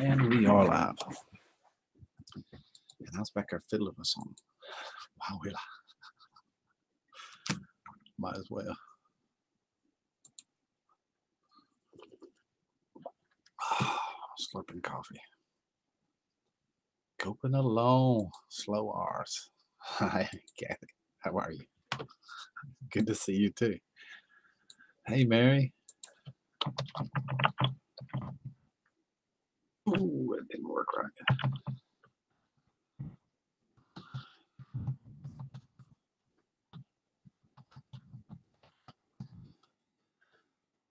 And we are live. And I was back there fiddling with something. Wow, might as well. Slurping coffee. Coping alone. Slow R's. Hi, Kathy. How are you? Good to see you too. Hey, Mary. Ooh, it didn't work right.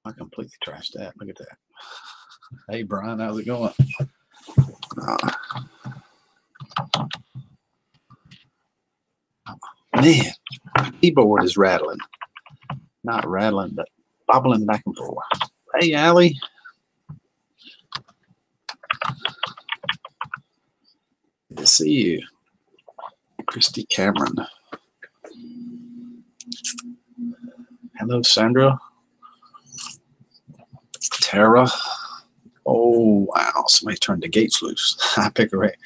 I completely trashed that. Look at that. Hey, Brian, how's it going? Man, my keyboard is rattling. Not rattling, but bobbling back and forth. Hey, Allie. Good to see you. Christy Cameron. Hello, Sandra. Tara. Oh, wow. Somebody turned the gates loose. I pick a wreck.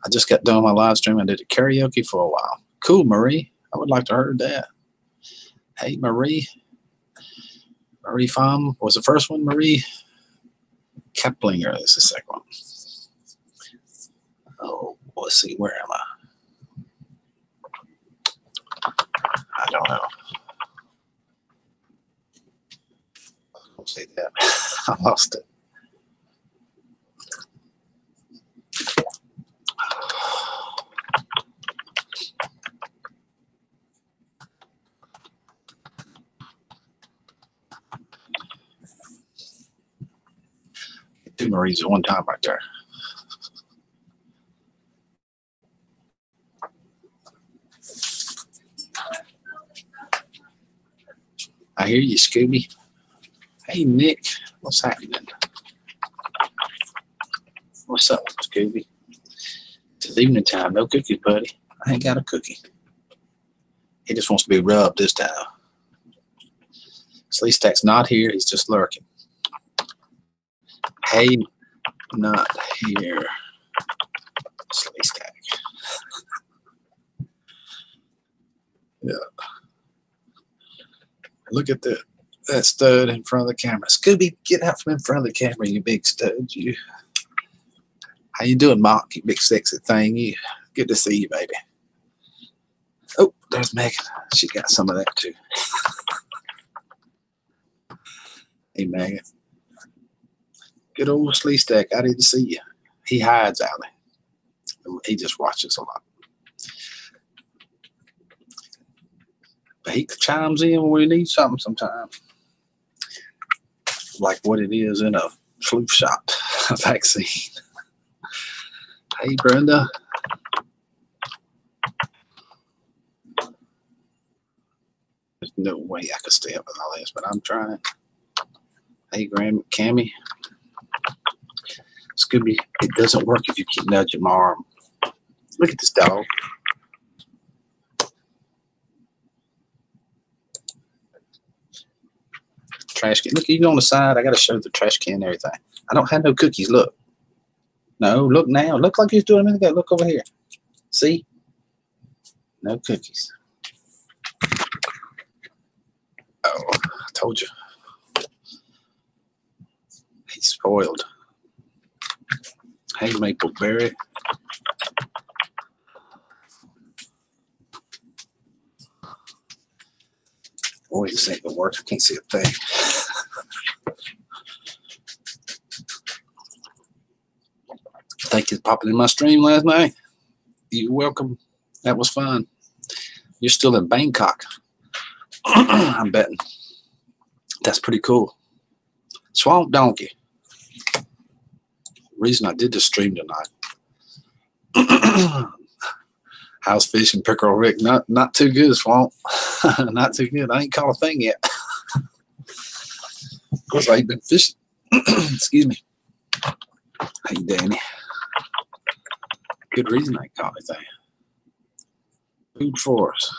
I just got done my live stream and did a karaoke for a while. Cool, Marie. I would like to heard that. Hey, Marie. Marie Pham was the first one. Marie Keplinger is the second one. Oh, let's see. Where am I? I don't know. I'll say that. I lost it. Two Marie's at one time right there. I hear you, Scooby. Hey, Nick. What's happening? What's up, Scooby? It's evening time. No cookies, buddy. I ain't got a cookie. He just wants to be rubbed this time. Sleestack's not here. He's just lurking. Hey, not here. Sleestack. Yeah. Look at that stud in front of the camera. Scooby, get out from in front of the camera, you big stud. You. How you doing, Mark? You big sexy thing. You. Good to see you, baby. Oh, there's Megan. She got some of that too. Hey, Megan. Good old Sleestack. I didn't see you. He hides, Allie. He just watches a lot. But he chimes in when we need something sometimes. Like what it is in a flu shot vaccine. Hey, Brenda. There's no way I could stay up with all this, but I'm trying. Hey, Cammy. Scooby, it doesn't work if you keep nudging my arm. Look at this dog. Trash can. Look, even on the side, I got to show the trash can and everything. I don't have no cookies. Look. No, look now. Look like he's doing a minute ago. Look over here. See? No cookies. Oh, I told you. He's spoiled. Hey, Mapleberry. Boy, this ain't gonna work. I can't see a thing. Thank you for popping in my stream last night. You're welcome. That was fun. You're still in Bangkok. I'm betting. That's pretty cool. Swamp Donkey. Reason I did the stream tonight. House fishing, Pickerel Rick. Not too good, Swamp. Not too good. I ain't caught a thing yet. Of course, I ain't been fishing. Excuse me. Hey, Danny. Good reason I ain't caught anything. Food for us.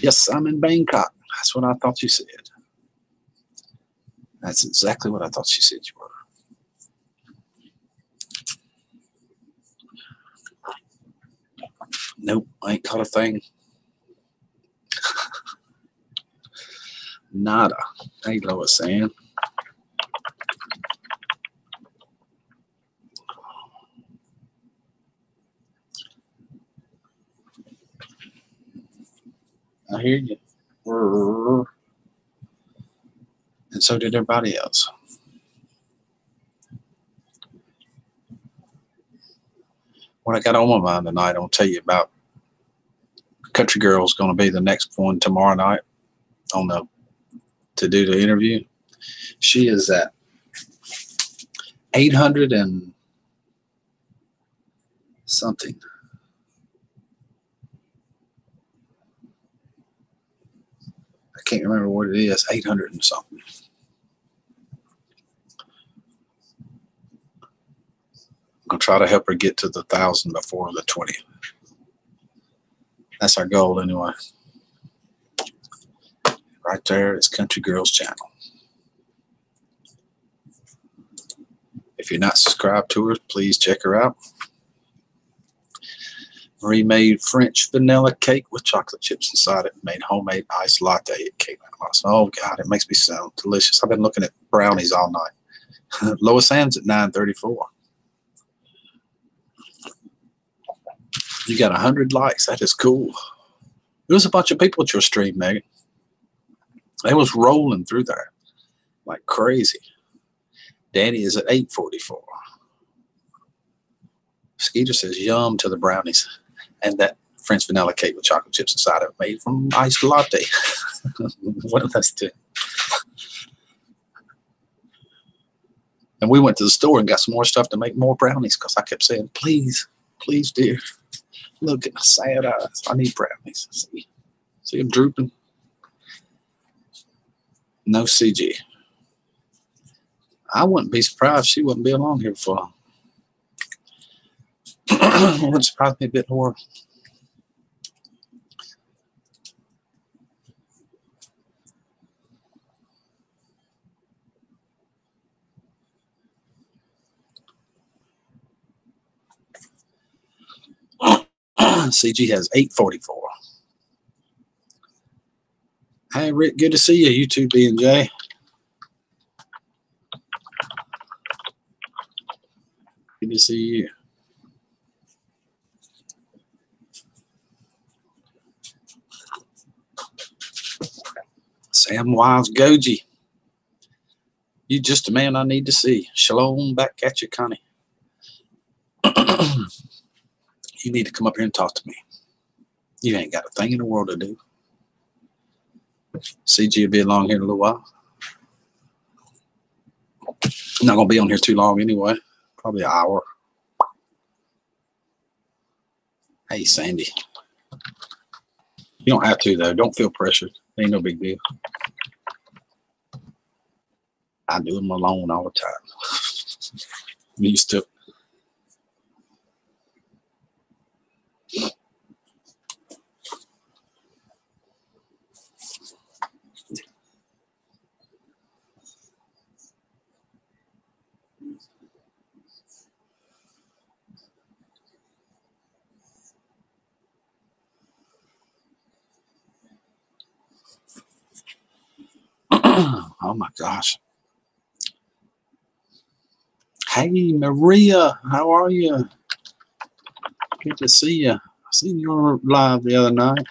Yes, I'm in Bangkok. That's what I thought you said. That's exactly what I thought she said you were. Nope, I ain't caught a thing. Nada. Hey, Lois Ann. I hear you. And so did everybody else. What I got on my mind tonight, I'll tell you about. Country Girl's going to be the next one tomorrow night to do the interview. She is at 800 and something. I can't remember what it is. 800 and something. I'm going to try to help her get to the 1,000 before the 20th. That's our goal anyway. Right there is Country Girl's channel. If you're not subscribed to her, please check her out. Marie made French vanilla cake with chocolate chips inside it. Made homemade iced latte. It came out awesome. Oh God, it makes me sound delicious. I've been looking at brownies all night. Lois Ann's at 9:34. You got 100 likes. That is cool. There was a bunch of people at your stream, Megan. They was rolling through there like crazy. Danny is at 8:44. Skeeter says yum to the brownies. And that French vanilla cake with chocolate chips inside of it made from iced latte. What did that do? And we went to the store and got some more stuff to make more brownies because I kept saying, please, please, dear. Look at my sad eyes. I need brownies. See them drooping? No CG. I wouldn't be surprised if she wouldn't be along here for long. It wouldn't surprise me a bit more. CG has 8:44. Hey, Rick, good to see you. You too, B&J. Good to see you. Sam Wise Goji. You just a man I need to see. Shalom back at you, Connie. You need to come up here and talk to me. You ain't got a thing in the world to do. CG will be along here in a little while. I'm not going to be on here too long anyway. Probably an hour. Hey, Sandy. You don't have to, though. Don't feel pressured. Ain't no big deal. I do them alone all the time. I'm used to it. Oh my gosh. Hey, Maria, how are you? Good to see you. I seen you live the other night.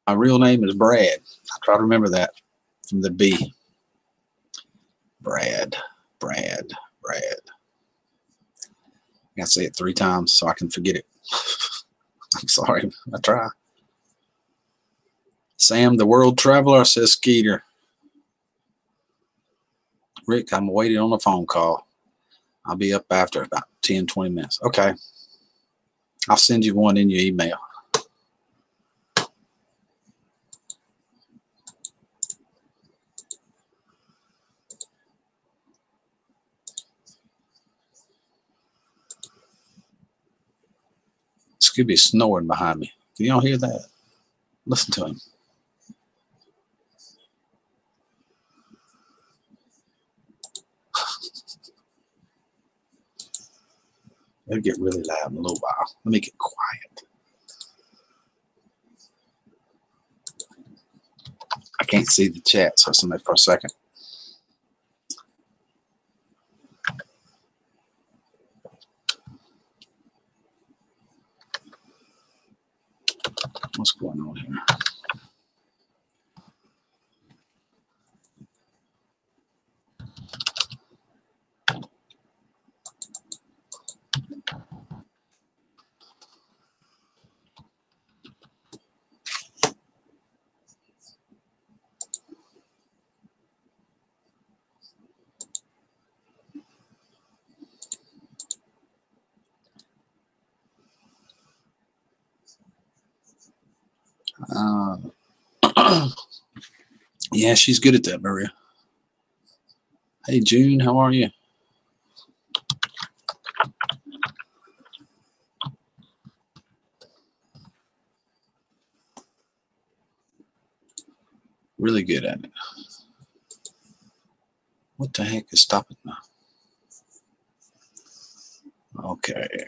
My real name is Brad. I try to remember that from the B. Brad. I gotta say it 3 times so I can forget it. I'm sorry. I try. Sam, the world traveler, says Skeeter. Rick, I'm waiting on a phone call. I'll be up after about 10, 20 minutes. Okay. I'll send you one in your email. Scooby's snoring behind me. Can y'all hear that? Listen to him. It'll get really loud in a little while. Let me get quiet. I can't see the chat, so somebody for a second. What's going on here? Yeah, she's good at that, Maria. Hey, June, how are you? Really good at it. What the heck is stopping now? Okay.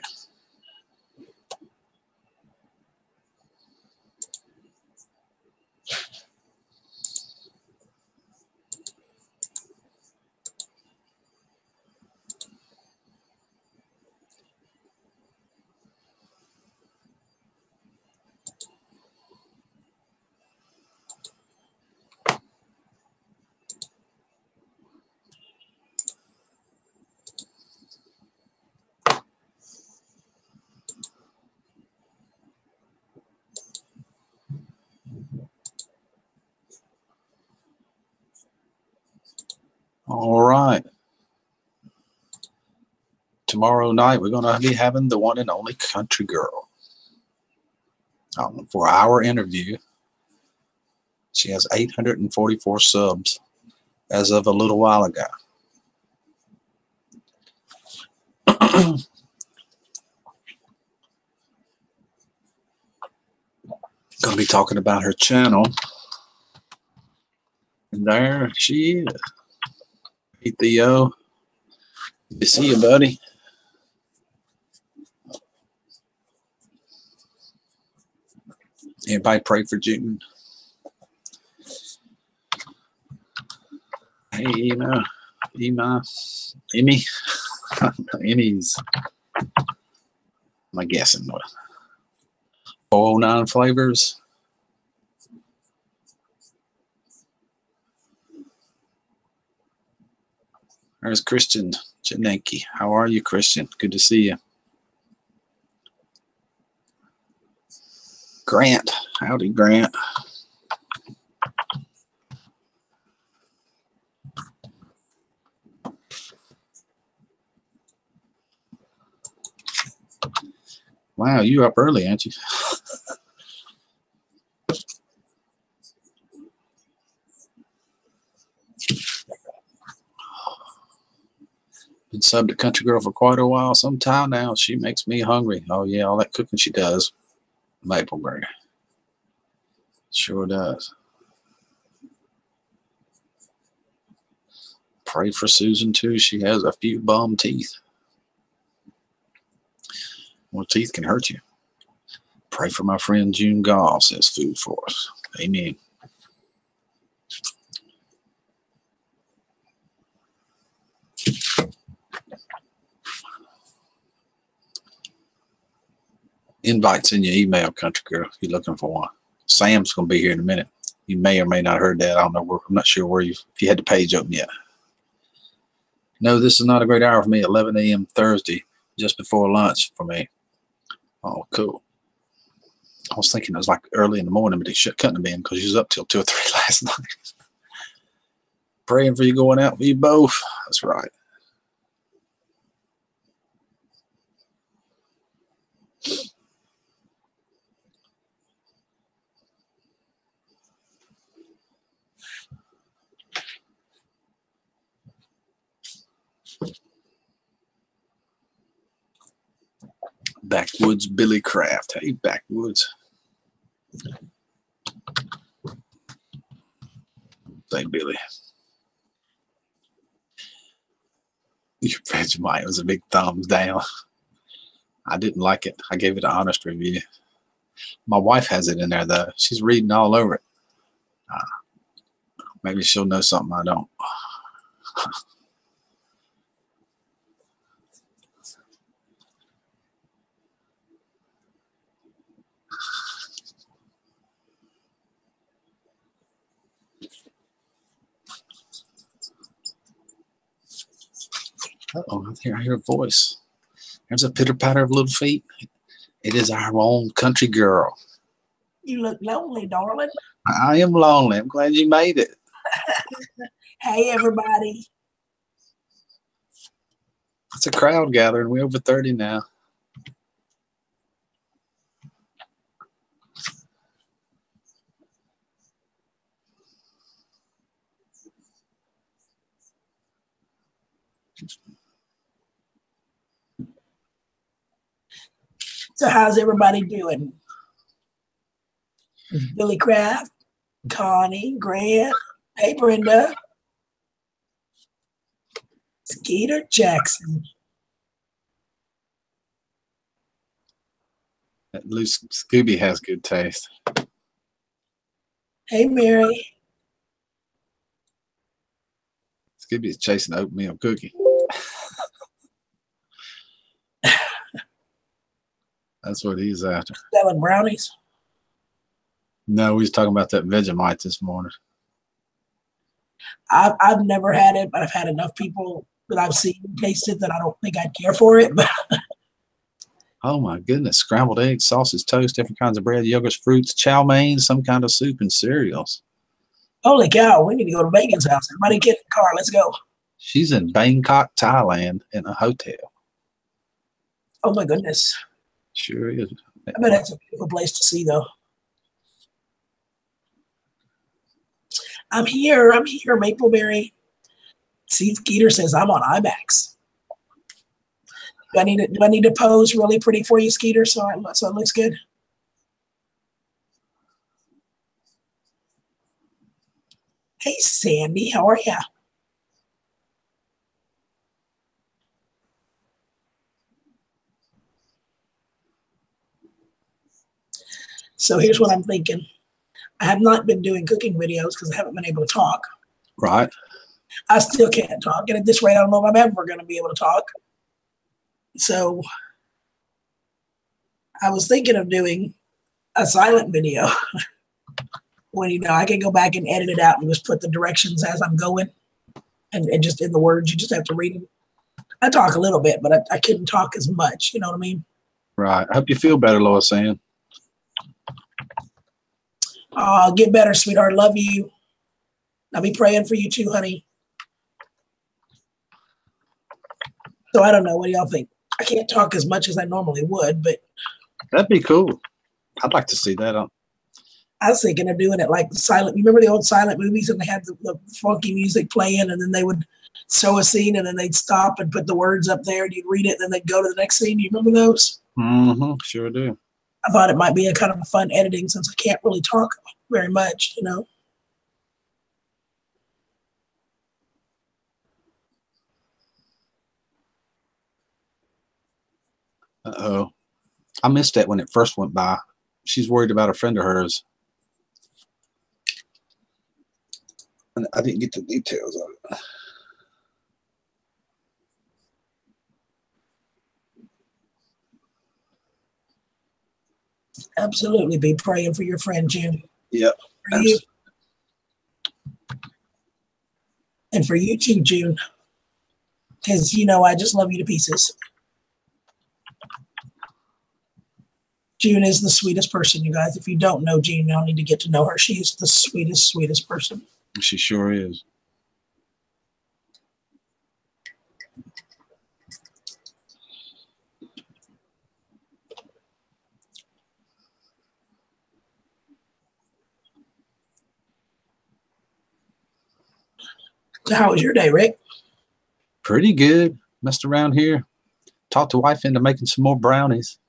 All right. Tomorrow night, we're going to be having the one and only Country Girl for our interview. She has 844 subs as of a little while ago. Going to be talking about her channel. And there she is. Hey, Theo. Good to see you, buddy. Everybody pray for June. Hey, Emma. Emmy. Emmy's. Am I guessing what? 409 flavors. There's Christian Janenki. How are you, Christian? Good to see you. Grant. Howdy, Grant. Wow, you up early, aren't you? Been subbed to Country Girl for quite a while. Some time now. She makes me hungry. Oh, yeah, all that cooking she does. Mapleberry. Sure does. Pray for Susan, too. She has a few bum teeth. Well, teeth can hurt you. Pray for my friend June Gall, says Food for Us. Amen. Invites in your email, Country Girl, if you're looking for one. Sam's going to be here in a minute. You may or may not have heard that. I don't know. I'm not sure where if you had the page open yet. No, this is not a great hour for me. 11 a.m. Thursday, just before lunch for me. Oh, cool. I was thinking it was like early in the morning, but it couldn't have been because you was up till 2 or 3 last night. Praying for you going out for you both. That's right. Backwoods Billy Craft. Hey, Backwoods. Say, Billy. Your Vegemite was a big thumbs down. I didn't like it. I gave it an honest review. My wife has it in there, though. She's reading all over it. Maybe she'll know something I don't. Uh-oh, I hear a voice. There's a pitter-patter of little feet. It is our own country girl. You look lonely, darling. I am lonely. I'm glad you made it. Hey, everybody. It's a crowd gathering. We're over 30 now. So how's everybody doing? Billy Kraft, Connie, Grant, hey, Brenda, Skeeter Jackson. At least Scooby has good taste. Hey, Mary. Scooby's chasing an oatmeal cookie. That's what he's after. Selling brownies. No, we was talking about that Vegemite this morning. I've never had it, but I've had enough people that I've seen taste it that I don't think I'd care for it. But oh my goodness. Scrambled eggs, sausage, toast, different kinds of bread, yogurts, fruits, chow mein, some kind of soup, and cereals. Holy cow, we need to go to Megan's house. Everybody get in the car. Let's go. She's in Bangkok, Thailand, in a hotel. Oh my goodness. Sure is. I bet that's a beautiful place to see, though. I'm here, Mapleberry. See, Skeeter says I'm on IMAX. Do I need to pose really pretty for you, Skeeter, so it looks good? Hey, Sandy, how are you? So here's what I'm thinking. I have not been doing cooking videos because I haven't been able to talk. Right. I still can't talk. And at this rate, I don't know if I'm ever going to be able to talk. So I was thinking of doing a silent video when, I can go back and edit it out and just put the directions as I'm going and just in the words, you just have to read them. I talk a little bit, but I couldn't talk as much. You know what I mean? Right. I hope you feel better, Lois Ann. Get better, sweetheart. Love you. I'll be praying for you too, honey. So I don't know. What do y'all think? I can't talk as much as I normally would, but that'd be cool. I'd like to see that. I was thinking of doing it like silent. You remember the old silent movies and they had the funky music playing and then they would show a scene and then they'd stop and put the words up there and you'd read it and then they'd go to the next scene. Do you remember those? Mm-hmm. Sure do. I thought it might be a kind of a fun editing since I can't really talk very much, Uh-oh. I missed that when it first went by. She's worried about a friend of hers. And I didn't get the details of it. Absolutely. Be praying for your friend, June. Yep. For you. And for you too, June. Because, I just love you to pieces. June is the sweetest person, you guys. If you don't know June, y'all need to get to know her. She is the sweetest, sweetest person. She sure is. So how was your day, Rick? Pretty good. Messed around here. Talked the wife into making some more brownies.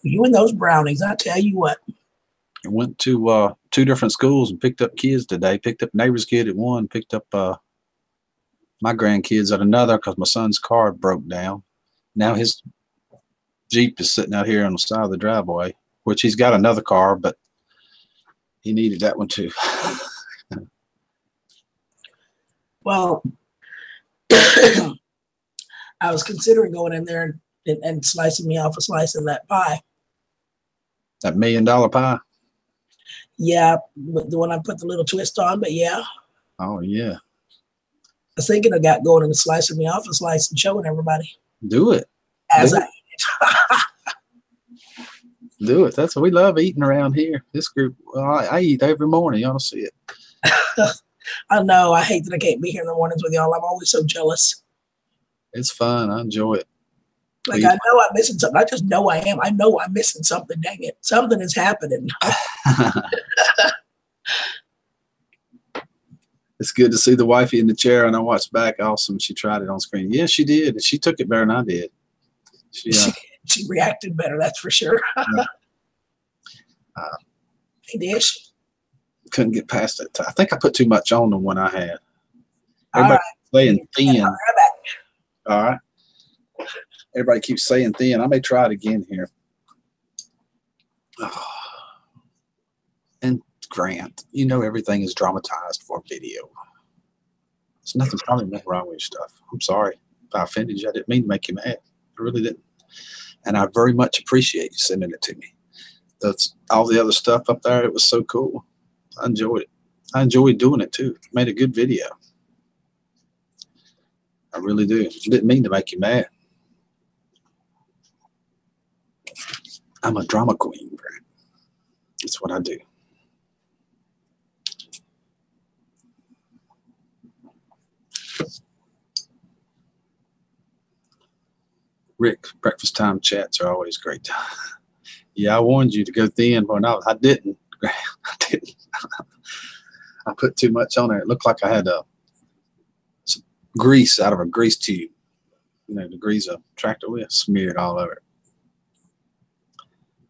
You and those brownies, I tell you what. I went to 2 different schools and picked up kids today. Picked up neighbor's kid at one, picked up my grandkids at another because my son's car broke down. Now his Jeep is sitting out here on the side of the driveway, which he's got another car, but he needed that one too. Well, I was considering going in there and slicing me off a slice of that pie. That $1 million pie. Yeah, the one I put the little twist on, but yeah. Oh, yeah. I was thinking of going and slicing me off a slice and showing everybody. Do it. As I do it. That's what we love eating around here. This group, well, I eat every morning. Y'all see it. I know. I hate that I can't be here in the mornings with y'all. I'm always so jealous. It's fun. I enjoy it. Like, I know I'm missing something. I just know I am. I know I'm missing something. Dang it. Something is happening. It's good to see the wifey in the chair, and I watched back. Awesome. She tried it on screen. Yeah, she did. And she took it better than I did. She reacted better, that's for sure. Hey, Dish. Couldn't get past it. I think I put too much on the one I had. Everybody saying thin. All right. Everybody keeps saying thin. I may try it again here. Oh. And Grant, you know everything is dramatized for video. There's nothing wrong with your stuff. I'm sorry if I offended you. I didn't mean to make you mad. I really didn't. And I very much appreciate you sending it to me. That's all the other stuff up there. It was so cool. I enjoyed it. I enjoyed doing it too. Made a good video. I really do. Didn't mean to make you mad. I'm a drama queen, Brad. That's what I do. Rick, breakfast time chats are always great. Yeah, I warned you to go thin, but no, I didn't. I didn't. I put too much on there. It looked like I had some grease out of a grease tube. You know, to grease a tractor with, smeared all over it.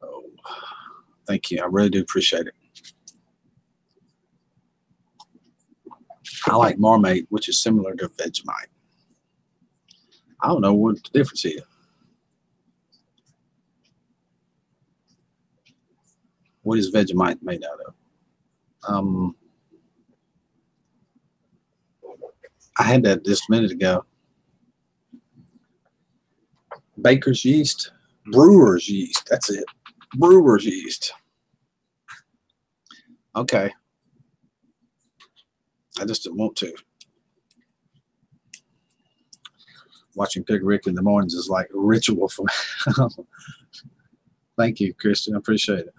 Oh, thank you. I really do appreciate it. I like Marmite, which is similar to Vegemite. I don't know what the difference is. What is Vegemite made out of? I had that just a minute ago. Baker's yeast, brewer's yeast. That's it. Brewer's yeast. Okay. I just didn't want to. Watching Pig Rick in the mornings is like a ritual for me. Thank you, Christian. I appreciate it.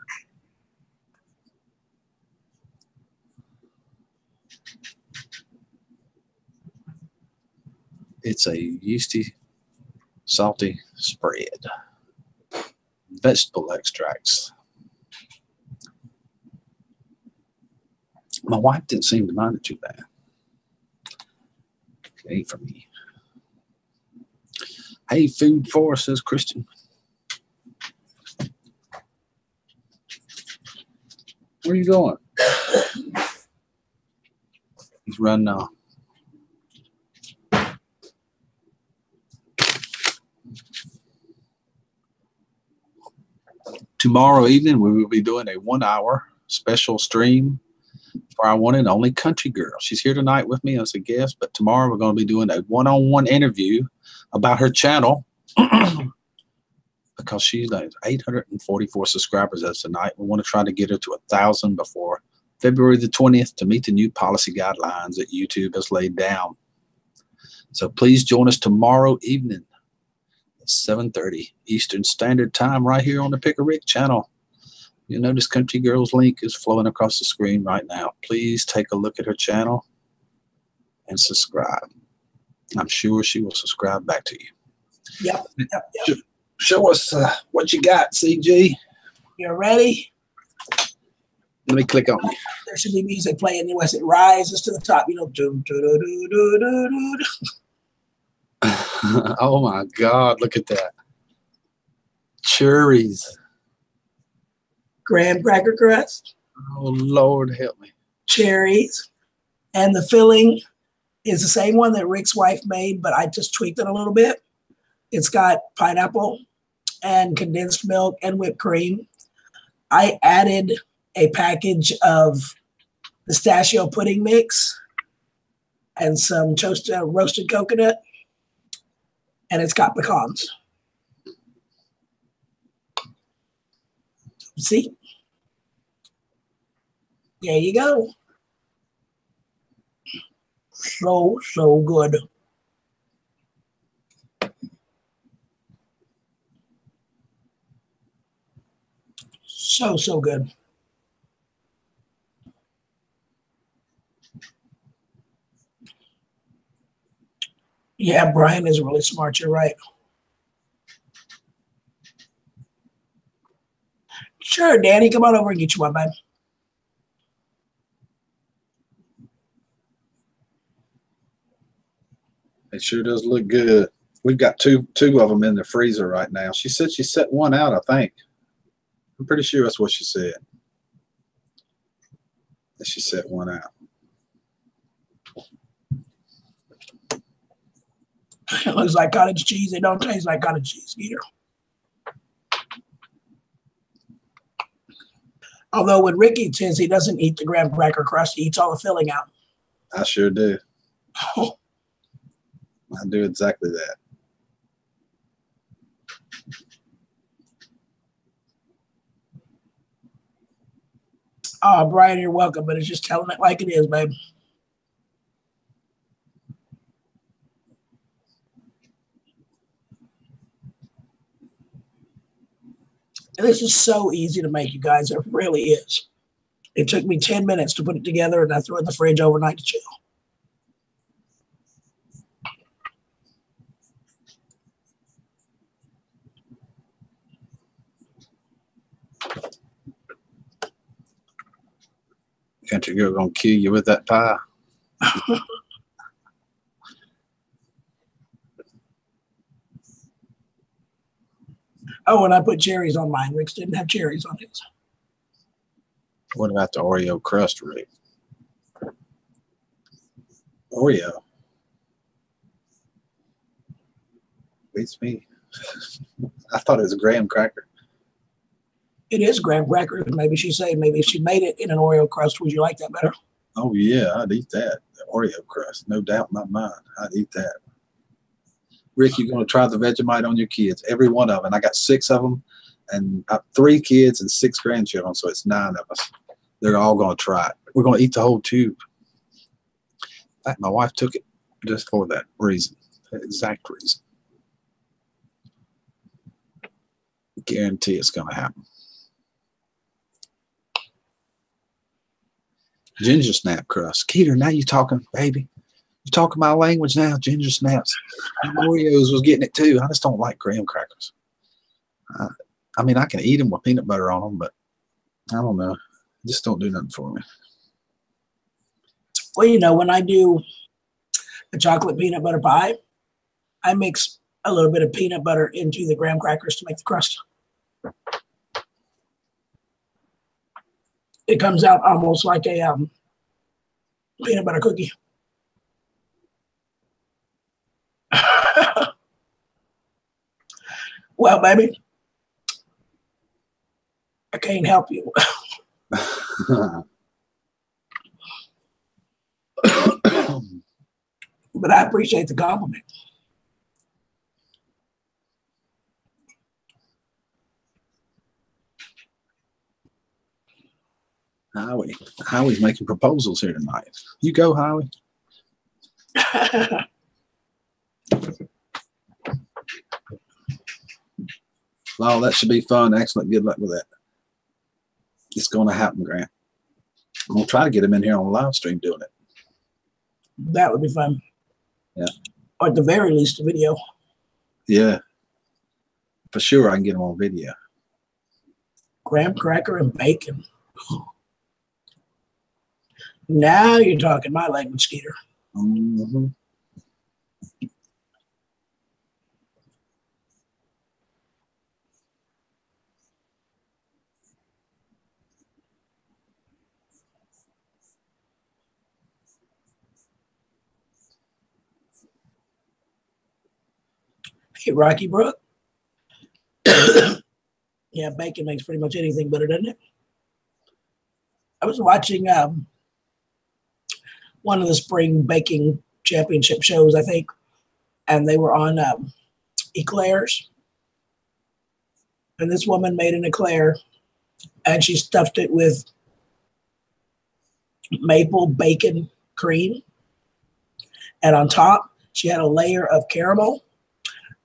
It's a yeasty, salty spread. Vegetable extracts. My wife didn't seem to mind it too bad. It ain't for me. Hey, food for us, says Christian. Where are you going? He's running off. Tomorrow evening, we will be doing a 1-hour special stream for our one and only country girl. She's here tonight with me as a guest, but tomorrow we're going to be doing a one-on-one interview about her channel because she's like 844 subscribers as tonight. We want to try to get her to 1,000 before February the 20th to meet the new policy guidelines that YouTube has laid down. So please join us tomorrow evening at 7:30 Eastern Standard Time right here on the Pick a Rick channel. You'll notice Country Girl's link is flowing across the screen right now. Please take a look at her channel and subscribe. I'm sure she will subscribe back to you. Yep. Show us what you got, CG. You ready? Let me click on it. There should be music playing as it rises to the top. You know, doom, doo, doo, doo, doo, doo, doo. Oh my God, look at that. Cherries. Graham cracker crust. Oh, Lord, help me. Cherries. And the filling is the same one that Rick's wife made, but I just tweaked it a little bit. It's got pineapple, and condensed milk and whipped cream. I added a package of pistachio pudding mix and some roasted coconut, and it's got pecans. See? There you go. So good. So good. Yeah, Brian is really smart. You're right. Sure, Danny, come on over and get you one, man. It sure does look good. We've got two of them in the freezer right now. She said she set one out, I think. I'm pretty sure that's what she said. That she set one out. It looks like cottage cheese. They don't taste like cottage cheese either. Although when Rick eats his, he doesn't eat the graham cracker crust. He eats all the filling out. I sure do. I do exactly that. Oh, Brian, you're welcome, but it's just telling it like it is, babe. And this is so easy to make, you guys. It really is. It took me 10 minutes to put it together, and I threw it in the fridge overnight to chill. Country girl gonna kill you with that pie. Oh, and I put cherries on mine. Rick's didn't have cherries on his. What about the Oreo crust, Rick? Oreo. Beats me. I thought it was a graham cracker. It is graham crackers. Maybe she said, maybe if she made it in an Oreo crust, would you like that better? Oh yeah, I'd eat that. The Oreo crust, no doubt in my mind. I'd eat that. Rick, you're gonna try the Vegemite on your kids, every one of them. I got 6 of them, and 3 kids and 6 grandchildren, so it's 9 of us. They're all gonna try it. We're gonna eat the whole tube. In fact, my wife took it just for that reason, that exact reason. Guarantee it's gonna happen. Ginger snap crust. Keeter, now you talking, baby. You talking my language now, ginger snaps. Oreos was getting it too. I just don't like graham crackers. I mean, I can eat them with peanut butter on them, but I don't know. Just don't do nothing for me. Well, you know, when I do a chocolate peanut butter pie, I mix a little bit of peanut butter into the graham crackers to make the crust. It comes out almost like a peanut butter cookie. Well, baby, I can't help you. But I appreciate the compliment. Howie's making proposals here tonight. You go, Howie. Oh, that should be fun. Excellent. Good luck with that. It's going to happen, Grant. I'm going to try to get him in here on a live stream doing it. That would be fun. Yeah. Or at the very least, a video. Yeah. For sure, I can get him on video. Graham cracker and bacon. Now you're talking my language, Skeeter. Mm-hmm. Hey, Rocky Brook. Yeah, bacon makes pretty much anything better, doesn't it? I was watching one of the spring baking championship shows, I think, and they were on eclairs. And this woman made an eclair and she stuffed it with maple bacon cream. And on top, she had a layer of caramel,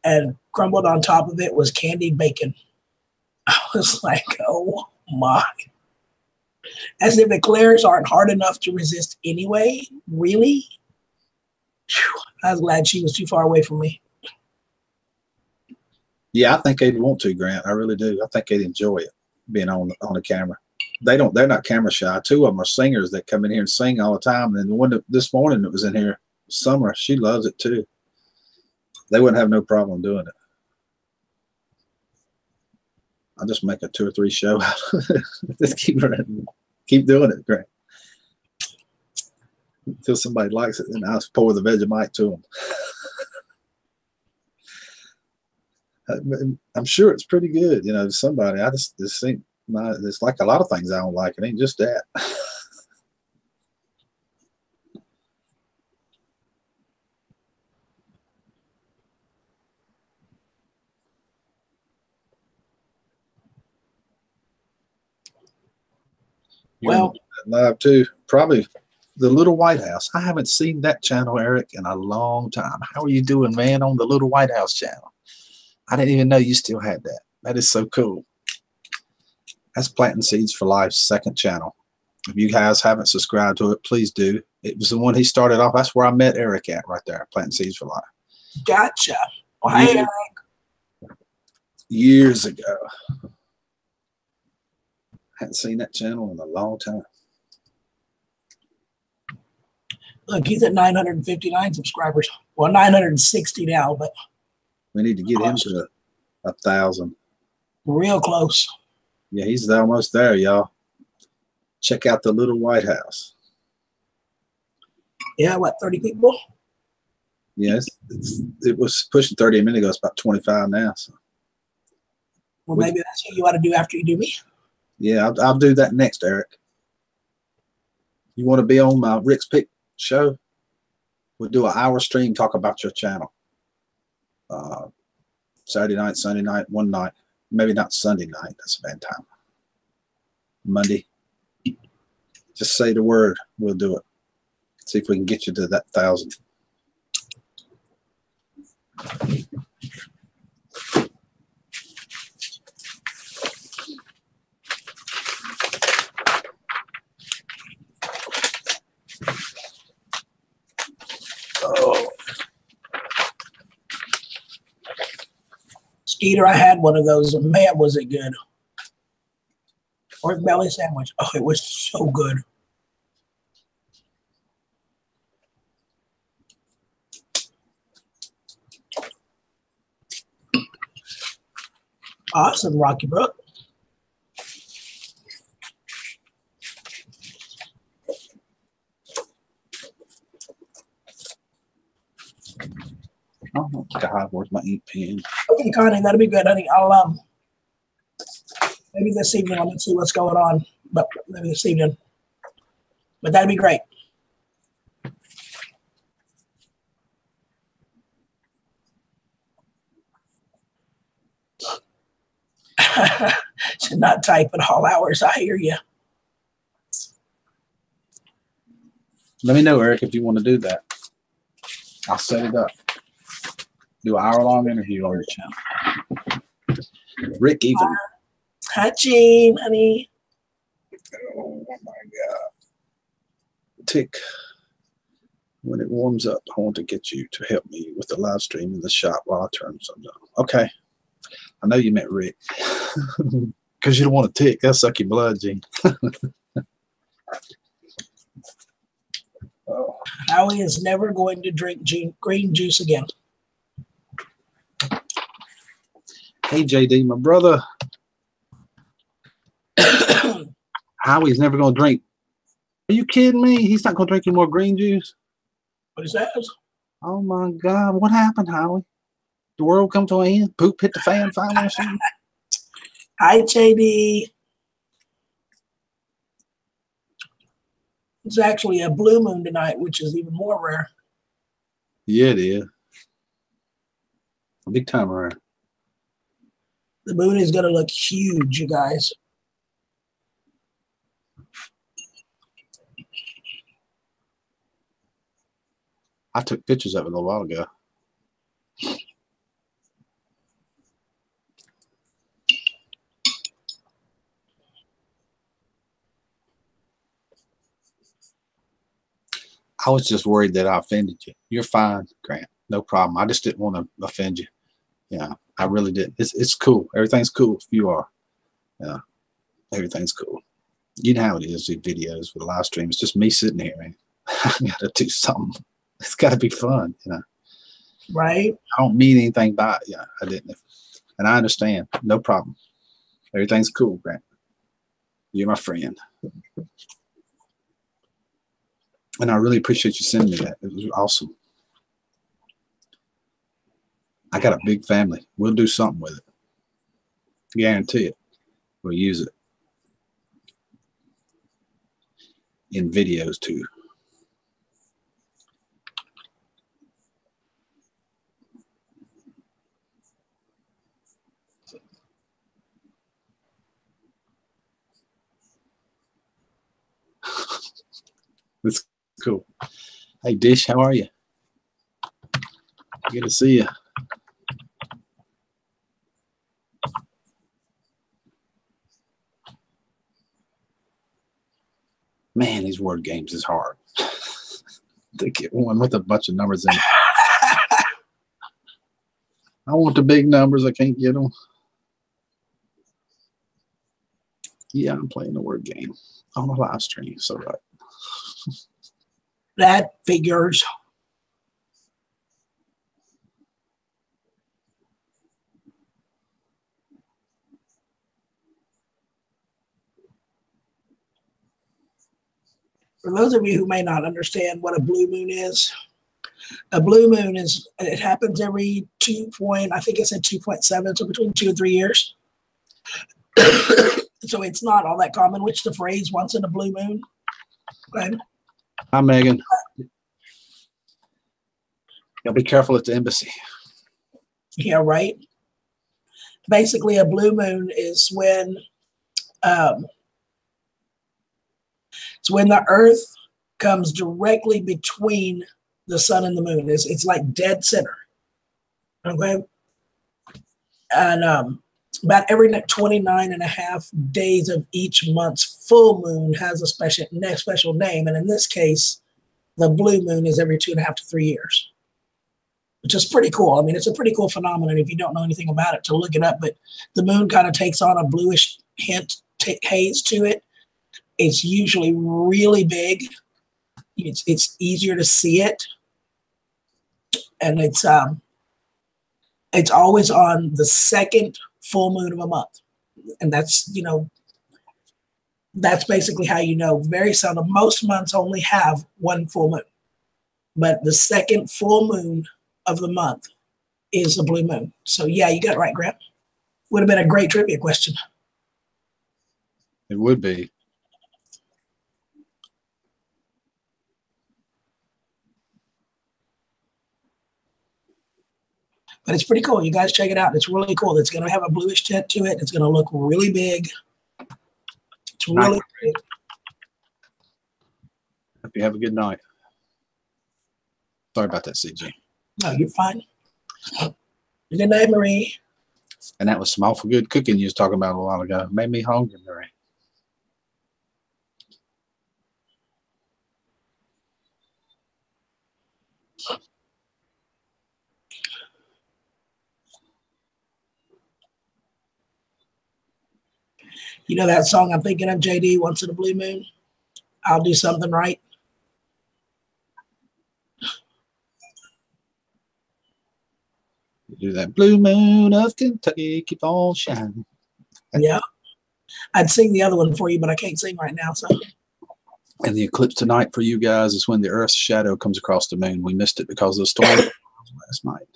and crumbled on top of it was candied bacon. I was like, oh my. As if eclairs aren't hard enough to resist anyway. Really? Whew. I was glad she was too far away from me. Yeah, I think they'd want to, Grant. I really do. I think they'd enjoy it, being on the camera. They're not camera shy. Two of them are singers that come in here and sing all the time. And the one this morning that was in here, Summer, she loves it too. They wouldn't have no problem doing it. I'll just make a 2 or 3 show out of it. Just keep doing it, Grant. Until somebody likes it, then I'll pour the Vegemite to them. I'm sure it's pretty good, you know, to somebody. I just think it's like a lot of things I don't like. It ain't just that. Well, live too. Probably the Little White House. I haven't seen that channel, Eric, in a long time. How are you doing, man, on the Little White House channel? I didn't even know you still had that. That is so cool. That's Planting Seeds for Life's second channel. If you guys haven't subscribed to it, please do. It was the one he started off. That's where I met Eric at, right there, Planting Seeds for Life. Gotcha. Well, hey, Eric. Years ago. Hadn't seen that channel in a long time. Look, he's at 959 subscribers. Well, 960 now, but we need to get him to 1,000. Real close. Yeah, he's almost there, y'all. Check out the Little White House. Yeah, what, 30 people? Yes, it was pushing 30 a minute ago. It's about 25 now. So. Well, maybe that's what you ought to do after you do me. Yeah, I'll do that next, Eric. You want to be on my Rick's Pick show? We'll do an hour stream, talk about your channel. Saturday night, Sunday night, one night. Maybe not Sunday night. That's a bad time. Monday. Just say the word. We'll do it. See if we can get you to that 1,000. Oh. Skeeter, I had one of those, and man, was it good. Pork belly sandwich. Oh, it was so good. Awesome, Rocky Brook. Oh, God, where's my ink pen? Okay, Connie, that'll be good, honey. I'll maybe this evening. Let's see what's going on, but maybe this evening. But that'd be great. Should not type at all hours. I hear you. Let me know, Eric, if you want to do that. I'll set it up. Do an hour-long interview on your channel. Rick even. Hi, Jean, honey. Oh my God. Tick. When it warms up, I want to get you to help me with the live stream in the shop while I turn something on. Okay. I know you meant Rick. Because you don't want to tick. That'll suck your blood, Gene. Oh. Howie is never going to drink green juice again. Hey, JD, my brother. Howie's never going to drink. Are you kidding me? He's not going to drink any more green juice? What he says? Oh, my God. What happened, Howie? The world come to an end? Poop hit the fan finally or something? Hi, JD. It's actually a blue moon tonight, which is even more rare. Yeah, it is. Big time around. The moon is going to look huge, you guys. I took pictures of it a little while ago. I was just worried that I offended you. You're fine, Grant. No problem. I just didn't want to offend you. Yeah, I really didn't. It's cool. Everything's cool if you are. Yeah, everything's cool. You know how it is with videos, with live stream. It's just me sitting here, man. I got to do something. It's got to be fun, you know. Right? I don't mean anything by it. Yeah, I didn't. And I understand. No problem. Everything's cool, Grant. You're my friend. And I really appreciate you sending me that. It was awesome. I got a big family. We'll do something with it. Guarantee it. We'll use it in videos too. That's cool. Hey, Dish, how are you? Good to see you. Man, these word games is hard. To get one with a bunch of numbers in it. I want the big numbers. I can't get them. Yeah, I'm playing the word game on a live stream. So right. That figures. For those of you who may not understand what a blue moon is, a blue moon is, it happens every I think it said 2.7, so between 2 and 3 years. So it's not all that common, which the phrase once in a blue moon. Okay. Hi, Megan. Gotta be careful at the embassy. Yeah, right. Basically, a blue moon is when it's when the Earth comes directly between the sun and the moon. It's like dead center. Okay. And about every 29 and a half days of each month's full moon has a special name. And in this case, the blue moon is every 2.5 to 3 years, which is pretty cool. I mean, it's a pretty cool phenomenon if you don't know anything about it to look it up. But the moon kind of takes on a bluish haze to it. It's usually really big. It's easier to see it, and it's always on the second full moon of a month, and that's that's basically how you know. Very seldom. Most months only have one full moon, but the second full moon of the month is a blue moon. So yeah, you got it right, Grant. Would have been a great trivia question. It would be. But it's pretty cool. You guys check it out. It's really cool. It's going to have a bluish tint to it. It's going to look really big. It's really big. Hope you have a good night. Sorry about that, CG. No, you're fine. Good night, Marie. And that was some awful good cooking you was talking about a while ago. Made me hungry, Marie. You know that song I'm thinking of, JD, Once in a Blue Moon? I'll Do Something Right. Do that blue moon of Kentucky keep on shining. Yeah. I'd sing the other one for you, but I can't sing right now. So. And the eclipse tonight for you guys is when the Earth's shadow comes across the moon. We missed it because of the storm last night.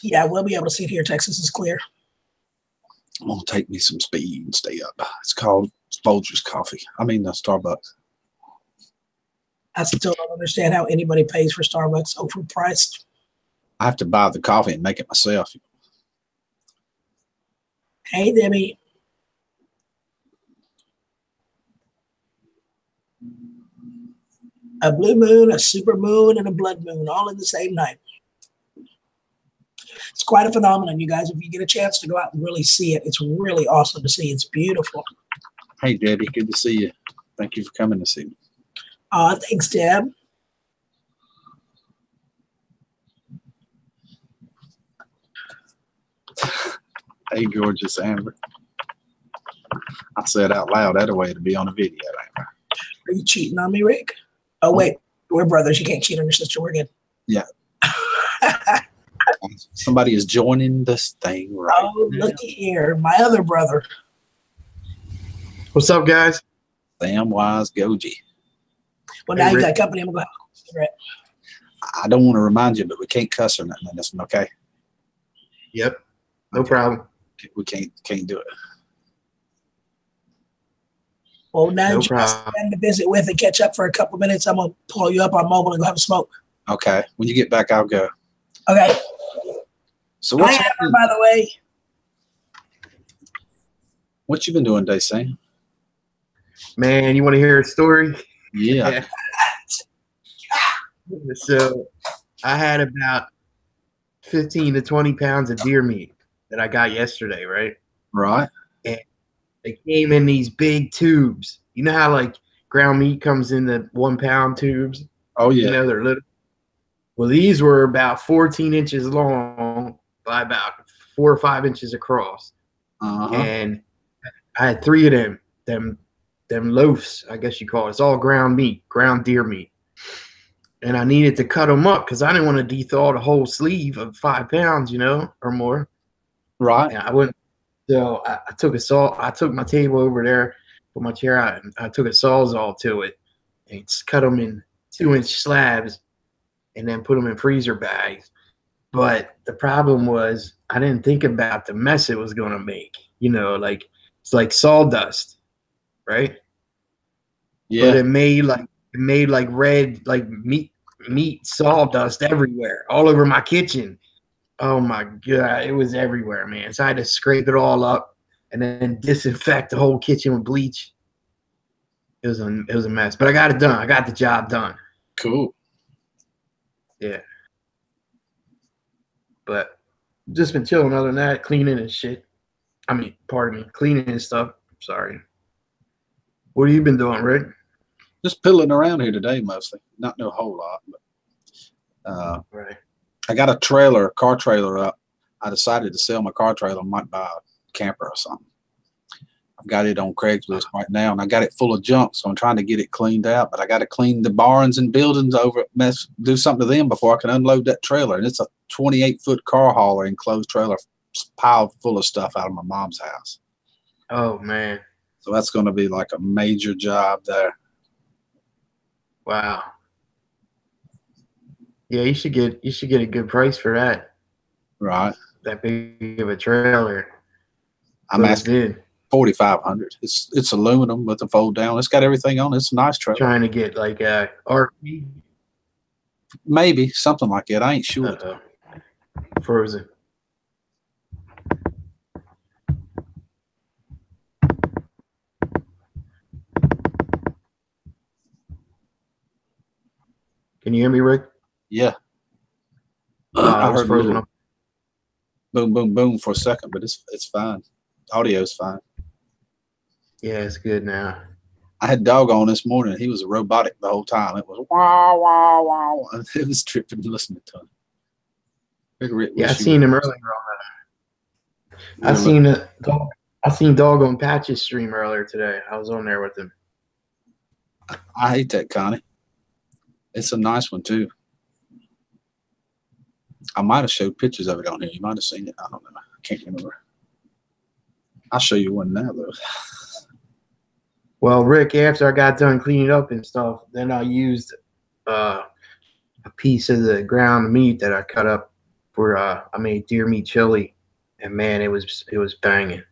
Yeah, we'll be able to see it here. Texas is clear. I'm gonna take me some speed and stay up. It's called Folgers Coffee. I mean, Starbucks. I still don't understand how anybody pays for Starbucks overpriced. I have to buy the coffee and make it myself. Hey, Debbie. A blue moon, a super moon, and a blood moon all in the same night. It's quite a phenomenon, you guys. If you get a chance to go out and really see it, it's really awesome to see. It's beautiful. Hey, Debbie, good to see you. Thank you for coming to see me. Thanks, Deb. Hey, gorgeous Amber. I said out loud, that way to be on a video. Are you cheating on me, Rick? Oh, wait. We're brothers. You can't cheat on your sister. We're good. Yeah. Somebody is joining this thing right Oh, now. looky here. My other brother. What's up, guys? Samwise Goji. Well, now you got company. I'm going to go. I don't want to remind you, but we can't cuss or nothing in this one, okay? Yep. No problem. We can't do it. Well, now No that you have to visit with and catch up for a couple minutes, I'm going to pull you up on mobile and go have a smoke. Okay. When you get back, I'll go. Okay. So what's Hi, Amber, by the way. What you been doing today, Sam? Man, you want to hear a story? Yeah. So I had about 15 to 20 pounds of deer meat that I got yesterday, right? Right. And they came in these big tubes. You know how like ground meat comes in the 1 pound tubes? Oh, yeah. You know, they're little. Well, these were about 14 inches long by about 4 or 5 inches across. Uh-huh. And I had 3 of them loafs, I guess you call it. It's all ground meat, ground deer meat. And I needed to cut them up because I didn't want to dethaw the whole sleeve of 5 pounds, you know, or more. Right. And I wouldn't. So I took a saw. I took my table over there, put my chair out, and I took a Sawzall to it and just cut them in 2-inch slabs and then put them in freezer bags. But the problem was I didn't think about the mess it was going to make. You know, like it's like sawdust, right? Yeah. But it made like red like meat sawdust everywhere, all over my kitchen. Oh my God, it was everywhere, man. So I had to scrape it all up and then disinfect the whole kitchen with bleach. It was a mess, but I got it done. I got the job done. Cool. Yeah. But just been chilling other than that, cleaning and shit. I mean, pardon me, cleaning and stuff. Sorry. What have you been doing, Rick? Just piddling around here today mostly. Not no whole lot, but Right. I got a car trailer up. I decided to sell my car trailer. I might buy a camper or something. I've got it on Craigslist right now, and I got it full of junk, so I'm trying to get it cleaned out. But I got to clean the barns and buildings over, do something to them before I can unload that trailer. And it's a 28-foot car hauler enclosed trailer, piled full of stuff out of my mom's house. Oh man. So that's going to be like a major job there. Wow. Yeah, you should get a good price for that. Right. That big of a trailer. I'm asking $4,500. It's aluminum with a fold down. It's got everything on it. It's a nice trailer. Trying to get like a RV. Maybe something like that. I ain't sure. Frozen. Can you hear me, Rick? Yeah. I heard frozen up. Boom, boom, boom for a second, but it's fine. Audio's fine. Yeah, it's good now. I had dog on this morning. He was robotic the whole time. It was wow, wow, wow. It was tripping listening to him. Yeah, I seen him earlier on that. I seen Dog on Patch's stream earlier today. I was on there with him. I hate that, Connie. It's a nice one too. I might have showed pictures of it on here. You might have seen it. I don't know. I can't remember. I'll show you one now though. Well, Rick, after I got done cleaning up and stuff, then I used a piece of the ground meat that I cut up for I made deer meat chili, and man, it was banging.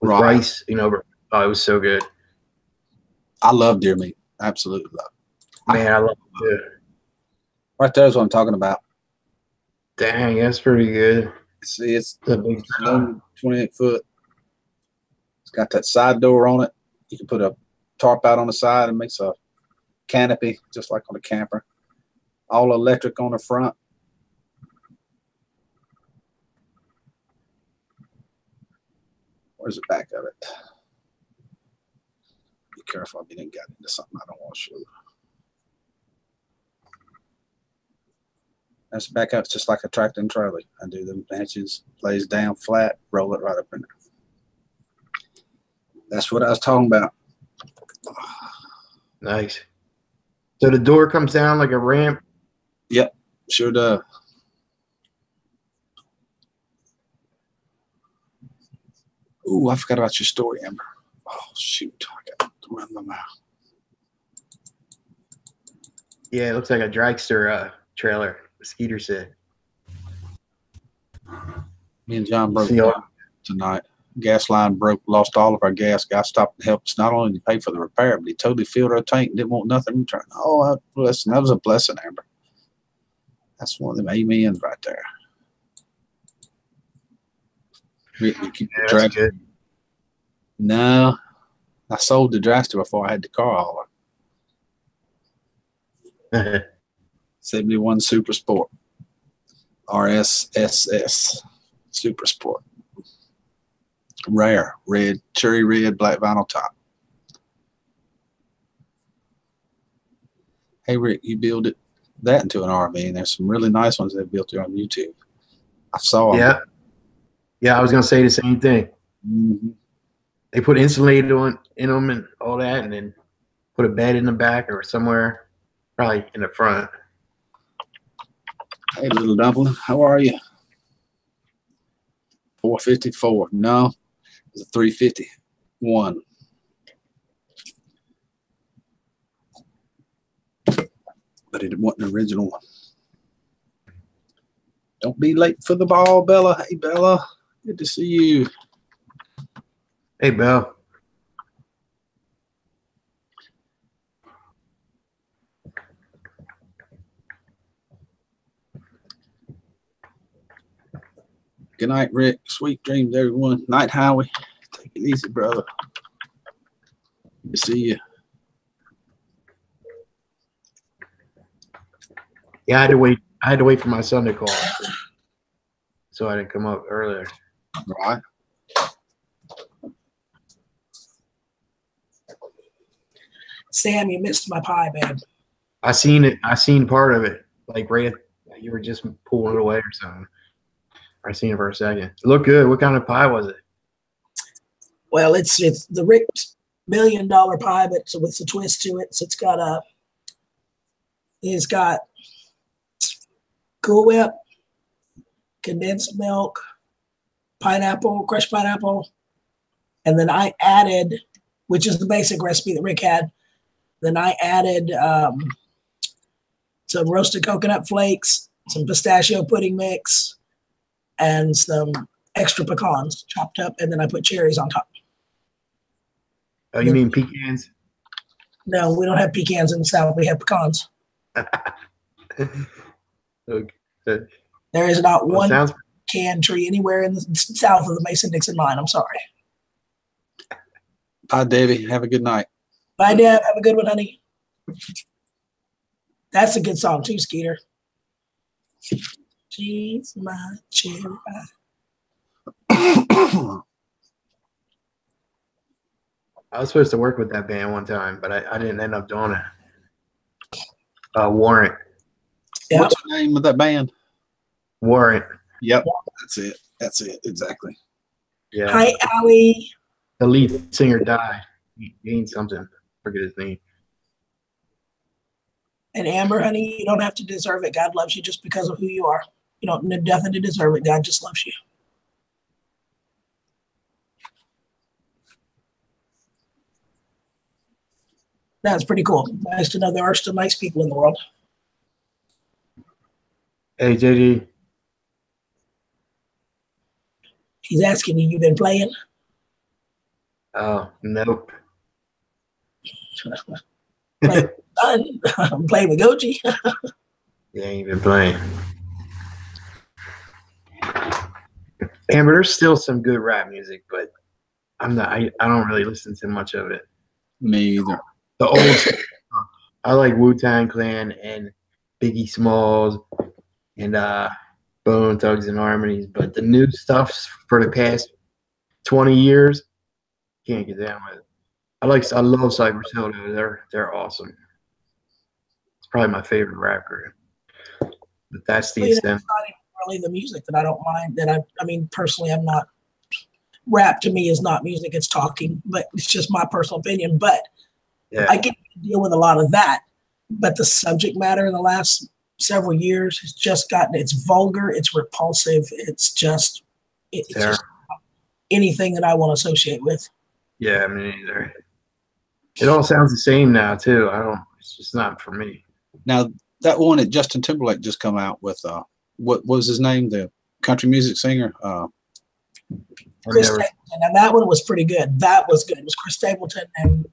with Right. rice, you know. Oh, it was so good. I love deer meat. Absolutely love it. Man, I love it too. Right there's what I'm talking about. Dang, that's pretty good. See, it's The big no 28 foot. It's got that side door on it. You can put a tarp out on the side and makes a canopy just like on a camper. All electric on the front. Where's the back of it? Be careful if you didn't get into something I don't want to show you. That's the back of it. It's just like a tractor and trailer. I do the branches, lays down flat, roll it right up in there. That's what I was talking about. nice. So the door comes down like a ramp. Yep, sure does. Ooh, I forgot about your story, Amber. Oh, shoot. I got to run my mouth. Yeah, it looks like a dragster trailer. Skeeter said. Me and John broke See, tonight. Gas line broke, lost all of our gas. Guy stopped and helped us not only to pay for the repair, but he totally filled our tank and didn't want nothing in return. Oh, listen, that was a blessing, Amber. That's one of them amens right there. We keep the that's dragster. good. No, I sold the dragster before I had the car hauler. 71 Super Sport. RSSS Super Sport. Rare, red, cherry red, black vinyl top. Hey, Rick, you build that into an RV, and there's some really nice ones they've built there on YouTube. I saw them. Yeah. Yeah, I was going to say the same thing. Mm-hmm. They put insulated in them and all that, and then put a bed in the back or somewhere, probably in the front. Hey, little dumpling, how are you? 454. No, it's a 351. But it wasn't an original one. Don't be late for the ball, Bella. Hey, Bella. Good to see you. Hey, Bill. Good night, Rick. Sweet dreams, everyone. Night, Howie. Take it easy, brother. Good to see you. Yeah, I had to wait. I had to wait for my son to call, so I didn't come up earlier. Right. Sam, you missed my pie, man. I seen it. I seen part of it, like right. You were just pulling it away or something. I seen it for a second. It looked good. What kind of pie was it? Well, it's the Rick $1 million pie, but so with a twist to it. So it's got Cool Whip, condensed milk, pineapple, crushed pineapple, and then I added, which is the basic recipe that Rick had. Then I added some roasted coconut flakes, some pistachio pudding mix, and some extra pecans chopped up, and then I put cherries on top. Oh, you mean pecans? No, we don't have pecans in the South. We have pecans. Okay. There is not one sounds pecan tree anywhere in the south of the Mason-Dixon line. I'm sorry. Bye, Davey. Have a good night. Bye, Deb. Have a good one, honey. That's a good song too, Skeeter. She's my cherry pie. I was supposed to work with that band one time, but I didn't end up doing it. Warrant. Yep. What's the name of that band? Warrant. Yep. That's it. That's it. Exactly. Yeah. Hi, Allie. The lead singer died. He gained something. Forget his name. And Amber, honey, you don't have to deserve it. God loves you just because of who you are. You don't definitely deserve it. God just loves you. That's pretty cool. Nice to know there are still nice people in the world. Hey, JD. He's asking you been playing? Oh, nope. Play, play with Goji. They ain't even playing. And but there's still some good rap music, but I don't really listen to much of it. Me either. The old stuff, I like Wu-Tang Clan and Biggie Smalls and Bone Thugs and Harmonies, but the new stuff for the past 20 years, can't get down with it. I love Cypress Hill. They're awesome. It's probably my favorite rapper. But that's the extent. It's not even really the music that I don't mind. That I mean, personally, I'm not. Rap to me is not music; it's talking. But it's just my personal opinion. But Yeah. I get to deal with a lot of that. But the subject matter in the last several years has just gotten. It's vulgar. It's repulsive. It's just. It's just anything that I want to associate with. Yeah, me neither. It all sounds the same now too. It's just not for me. Now that one that Justin Timberlake just come out with, what was his name? The country music singer. Chris Stapleton, and that one was pretty good. That was good. It was Chris Stapleton and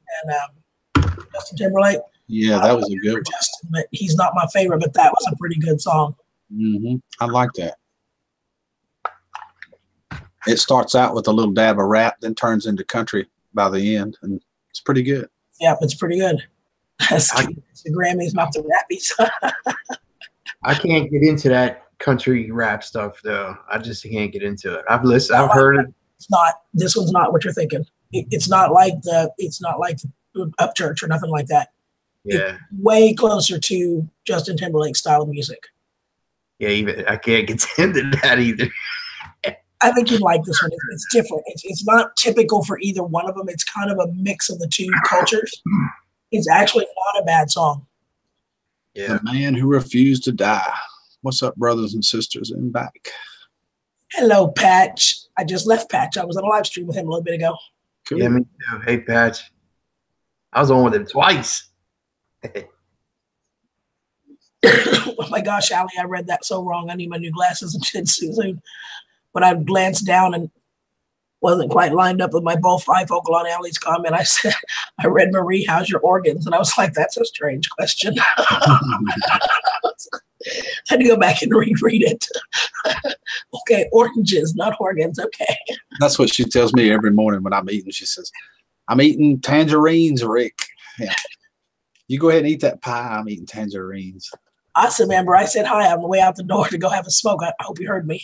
Justin Timberlake. Yeah, that was a good one. Justin, but he's not my favorite, but that was a pretty good song. Mm-hmm. I like that. It starts out with a little dab of rap, then turns into country by the end, and it's pretty good. Yeah, it's pretty good. It's the Grammys, not the Rappies. I can't get into that country rap stuff though. I just can't get into it. I've heard it. It's not. This one's not what you're thinking. It's not like the Upchurch or nothing like that. Yeah. It's way closer to Justin Timberlake style of music. Yeah, even I can't get into that either. I think you'd like this one. It's different. It's not typical for either one of them. It's kind of a mix of the two cultures. It's actually not a bad song. Yeah. The Man Who Refused to Die. What's up, brothers and sisters in back? Hello, Patch. I just left Patch. I was on a live stream with him a little bit ago. Cool. Yeah, me too. Hey, Patch. I was on with him twice. Oh my gosh, Allie, I read that so wrong. I need my new glasses and shit soon. When I glanced down and wasn't quite lined up with my bifocal on Allie's comment, I said, I read, Marie, how's your organs? And I was like, that's a strange question. I had to go back and reread it. Okay, oranges, not organs. Okay. That's what she tells me every morning when I'm eating. She says, I'm eating tangerines, Rick. Yeah. You go ahead and eat that pie. I'm eating tangerines. Awesome, Amber. I said hi on the way out the door to go have a smoke. I hope you heard me.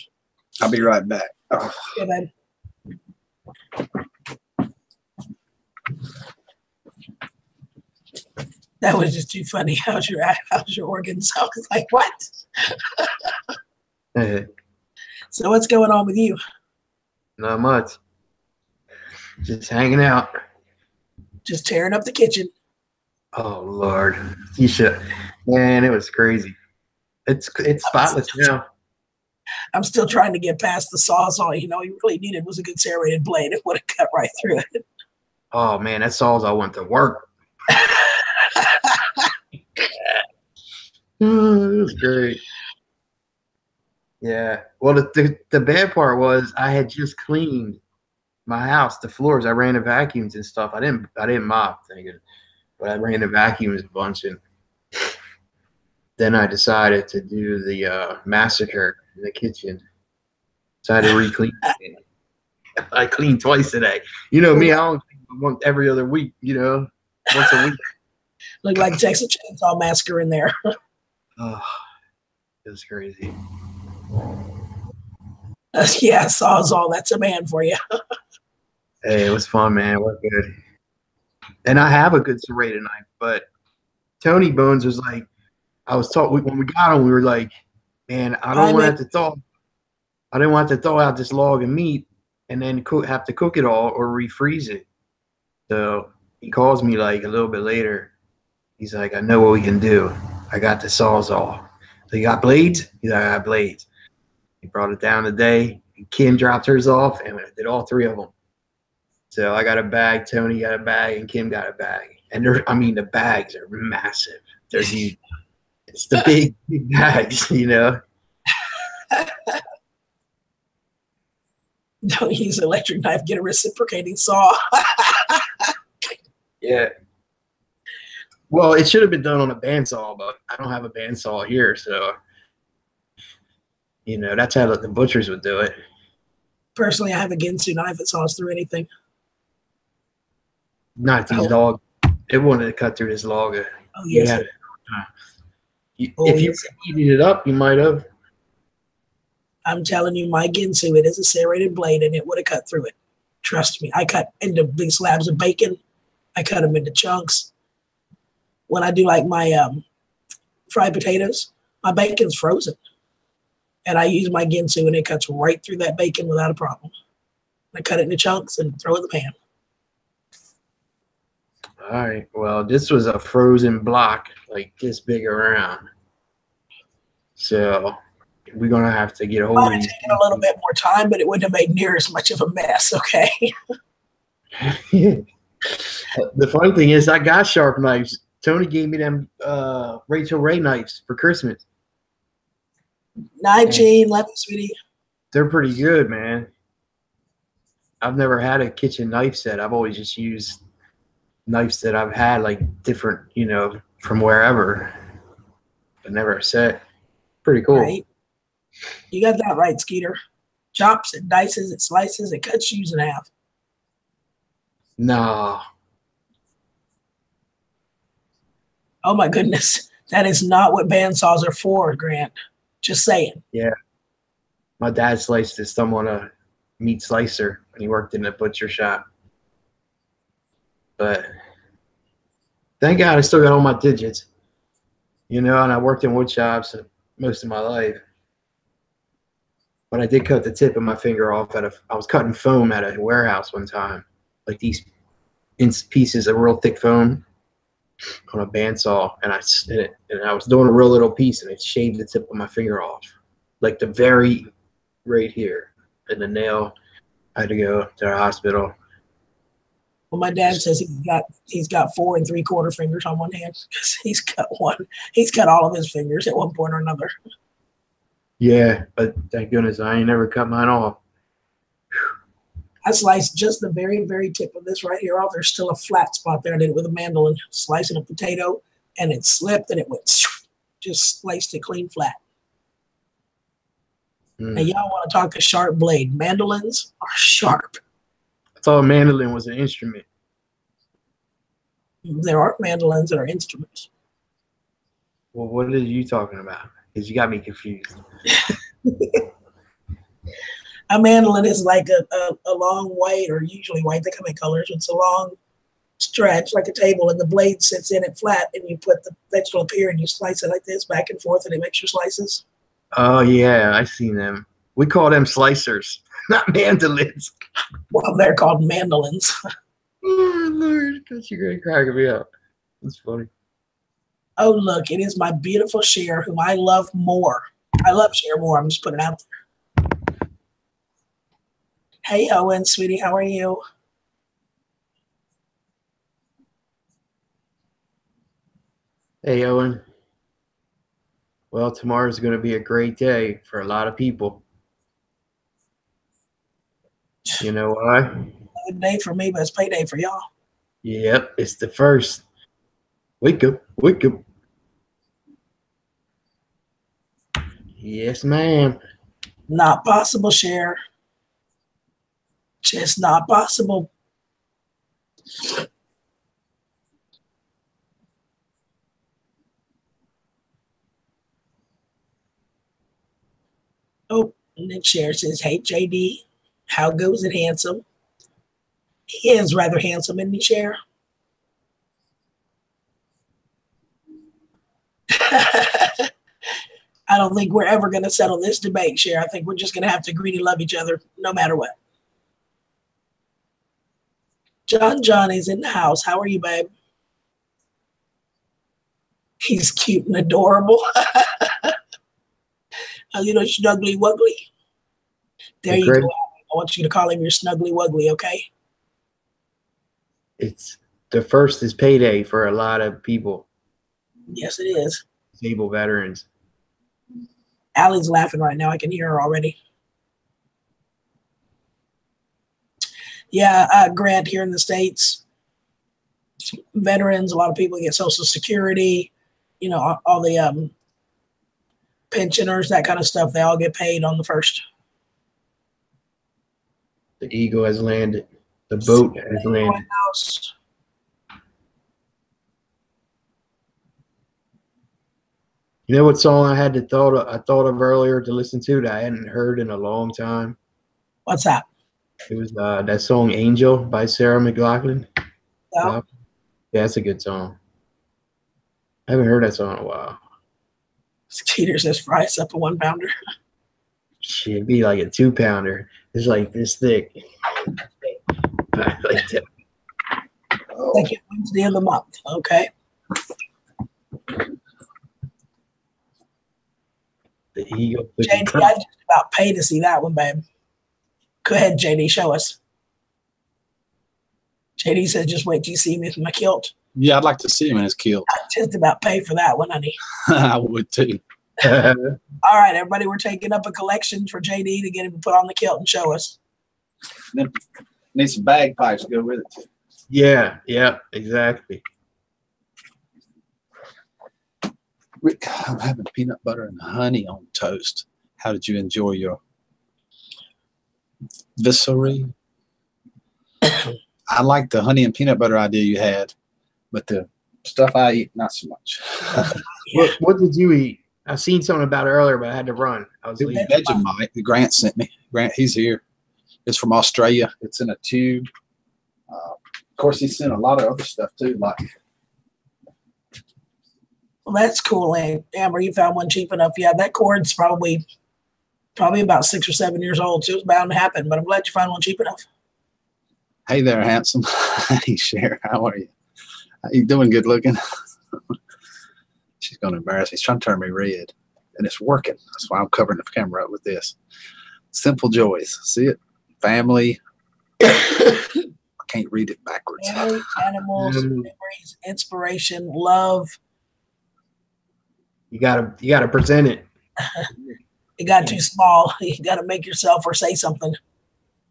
I'll be right back. Oh. Okay, man. That was just too funny. How's your organs? I was like, what? So what's going on with you? Not much. Just hanging out. Just tearing up the kitchen. Oh Lord, you should. Man, it was crazy. It's spotless now. I'm still trying to get past the sawzall. You know, you really needed was a good serrated blade. It would have cut right through it. Oh man, that sawzall went to work. Oh, it was great. Yeah. Well, the bad part was I had just cleaned my house, the floors. I ran the vacuums and stuff. I didn't mop, but I ran the vacuums a bunch, and then I decided to do the massacre in the kitchen. So I had to re-clean it. I cleaned twice today. You know me, I don't clean once every other week, once a week. Looked like Texas Chainsaw Massacre in there. Oh, it was crazy. Yeah, sawzall. That's a man for you. Hey, it was fun, man. It was good. And I have a good serrated knife, but Tony Bones was like, when we got him, we were like, man, I didn't want to thaw out this log of meat and then have to cook it all or refreeze it. So he calls me like a little bit later. He's like, I know what we can do. I got the sawzall. So you got blades? He's like, I got blades. He brought it down today. And Kim dropped hers off, and I did all three of them. So I got a bag, Tony got a bag, and Kim got a bag. And the bags are massive. They're huge. It's the big bags, Don't use an electric knife. Get a reciprocating saw. Yeah. Well, it should have been done on a bandsaw, but I don't have a bandsaw here, so that's how the butchers would do it. Personally, I have a Ginsu knife that saws through anything. Not these log. It wanted to cut through this log. Oh yes. If you heated it up, you might have. I'm telling you, my Ginsu, it is a serrated blade, and it would have cut through it. Trust me. I cut into big slabs of bacon. I cut them into chunks. When I do like my fried potatoes, my bacon's frozen. And I use my Ginsu, and it cuts right through that bacon without a problem. I cut it into chunks and throw it in the pan. All right. Well, this was a frozen block, like this big around. So we're going to have to get a hold of it. Might have taken a little bit more time, but it wouldn't have made near as much of a mess, okay? The funny thing is, I got sharp knives. Tony gave me them Rachel Ray knives for Christmas. 19, love you, sweetie. They're pretty good, man. I've never had a kitchen knife set. I've always just used knives that I've had, like different, from wherever, but never a set. Pretty cool. Right. You got that right, Skeeter. Chops, it dices, it slices, it cuts shoes in half. No. Oh my goodness. That is not what bandsaws are for, Grant. Just saying. Yeah. My dad sliced his thumb on a meat slicer when he worked in a butcher shop. But thank God I still got all my digits. And I worked in wood shops most of my life. But I did cut the tip of my finger off I was cutting foam at a warehouse one time. Like these pieces of real thick foam on a bandsaw, and I was doing a real little piece, and it shaved the tip of my finger off, like the very right here, and the nail. I had to go to the hospital. Well, my dad says he's got 4 3/4 fingers on one hand because he's cut all of his fingers at one point or another. Yeah, but thank goodness I ain't never cut mine off. I sliced just the very, very tip of this right here off. There's still a flat spot there. I did it with a mandolin, slicing a potato, and it slipped, and it went, just sliced it clean flat. And y'all want to talk a sharp blade. Mandolins are sharp. I thought a mandolin was an instrument. There are mandolins that are instruments. Well, what are you talking about? Because you got me confused. A mandolin is like a long white, or usually white. They come in colors. It's a long stretch, like a table, and the blade sits in it flat, and you put the vegetable up here, and you slice it like this, back and forth, and it makes your slices. Oh, yeah, I've seen them. We call them slicers, not mandolins. Well, they're called mandolins. Oh, Lord, because you're going to crack me up. That's funny. Oh, look, it is my beautiful Cher, whom I love more. I love Cher more. I'm just putting it out there. Hey, Owen, sweetie, how are you? Hey, Owen. Well, tomorrow's going to be a great day for a lot of people. You know why? Good day for me, but it's payday for y'all. Yep, it's the first. Wake up, wake up. Yes, ma'am. Not possible, Cher. Just not possible. Oh, and then Cher says, hey, JD, how goes it, handsome? He is rather handsome, isn't he, Cher? I don't think we're ever going to settle this debate, Cher. I think we're just going to have to agree to love each other no matter what. John is in the house. How are you, babe? He's cute and adorable. A little snuggly wuggly. There you go. I want you to call him your snuggly wuggly, okay? It's the first is payday for a lot of people. Yes, it is. Disabled veterans. Allie's laughing right now. I can hear her already. Yeah, Grant here in the States, veterans, a lot of people get Social Security, you know, all the pensioners, that kind of stuff, they all get paid on the 1st. The eagle has landed. The boat has landed. House. You know what song I thought of earlier to listen to that I hadn't heard in a long time? What's that? It was that song "Angel" by Sarah McLachlan. Yeah. Yeah, that's a good song. I haven't heard that song in a while. Skeeter says fry us up a 1 pounder. Shit, it'd be like a 2 pounder. It's like this thick. I like that. Second Wednesday of the month. Okay. The eagle. JD, I just about pay to see that one, babe. Go ahead, JD, show us. JD says, just wait till you see me with my kilt. Yeah, I'd like to see him in his kilt. I just about pay for that one, honey. I would too. All right, everybody, we're taking up a collection for JD to get him to put on the kilt and show us. Then need some bagpipes to go with it too. Yeah, exactly. Rick, I'm having peanut butter and honey on toast. How did you enjoy your viscera? I like the honey and peanut butter idea you had, but the stuff I eat, not so much. What did you eat? I've seen something about it earlier, but I had to run. I was leaving. Vegemite. Grant sent me. Grant, he's here. It's from Australia. It's in a tube. Of course, he sent a lot of other stuff too, like. Well, that's cool, Amber. You found one cheap enough. Yeah, that cord's probably about 6 or 7 years old, so it was bound to happen. But I'm glad you found one cheap enough. Hey there, handsome. Hey, Cher. How are you? How you doing? Good looking. She's going to embarrass me. She's trying to turn me red, and it's working. That's why I'm covering the camera up with this. Simple joys. See it? Family. I can't read it backwards. Family, animals, memories, inspiration, love. You gotta present it. It got too small. You got to make yourself or say something.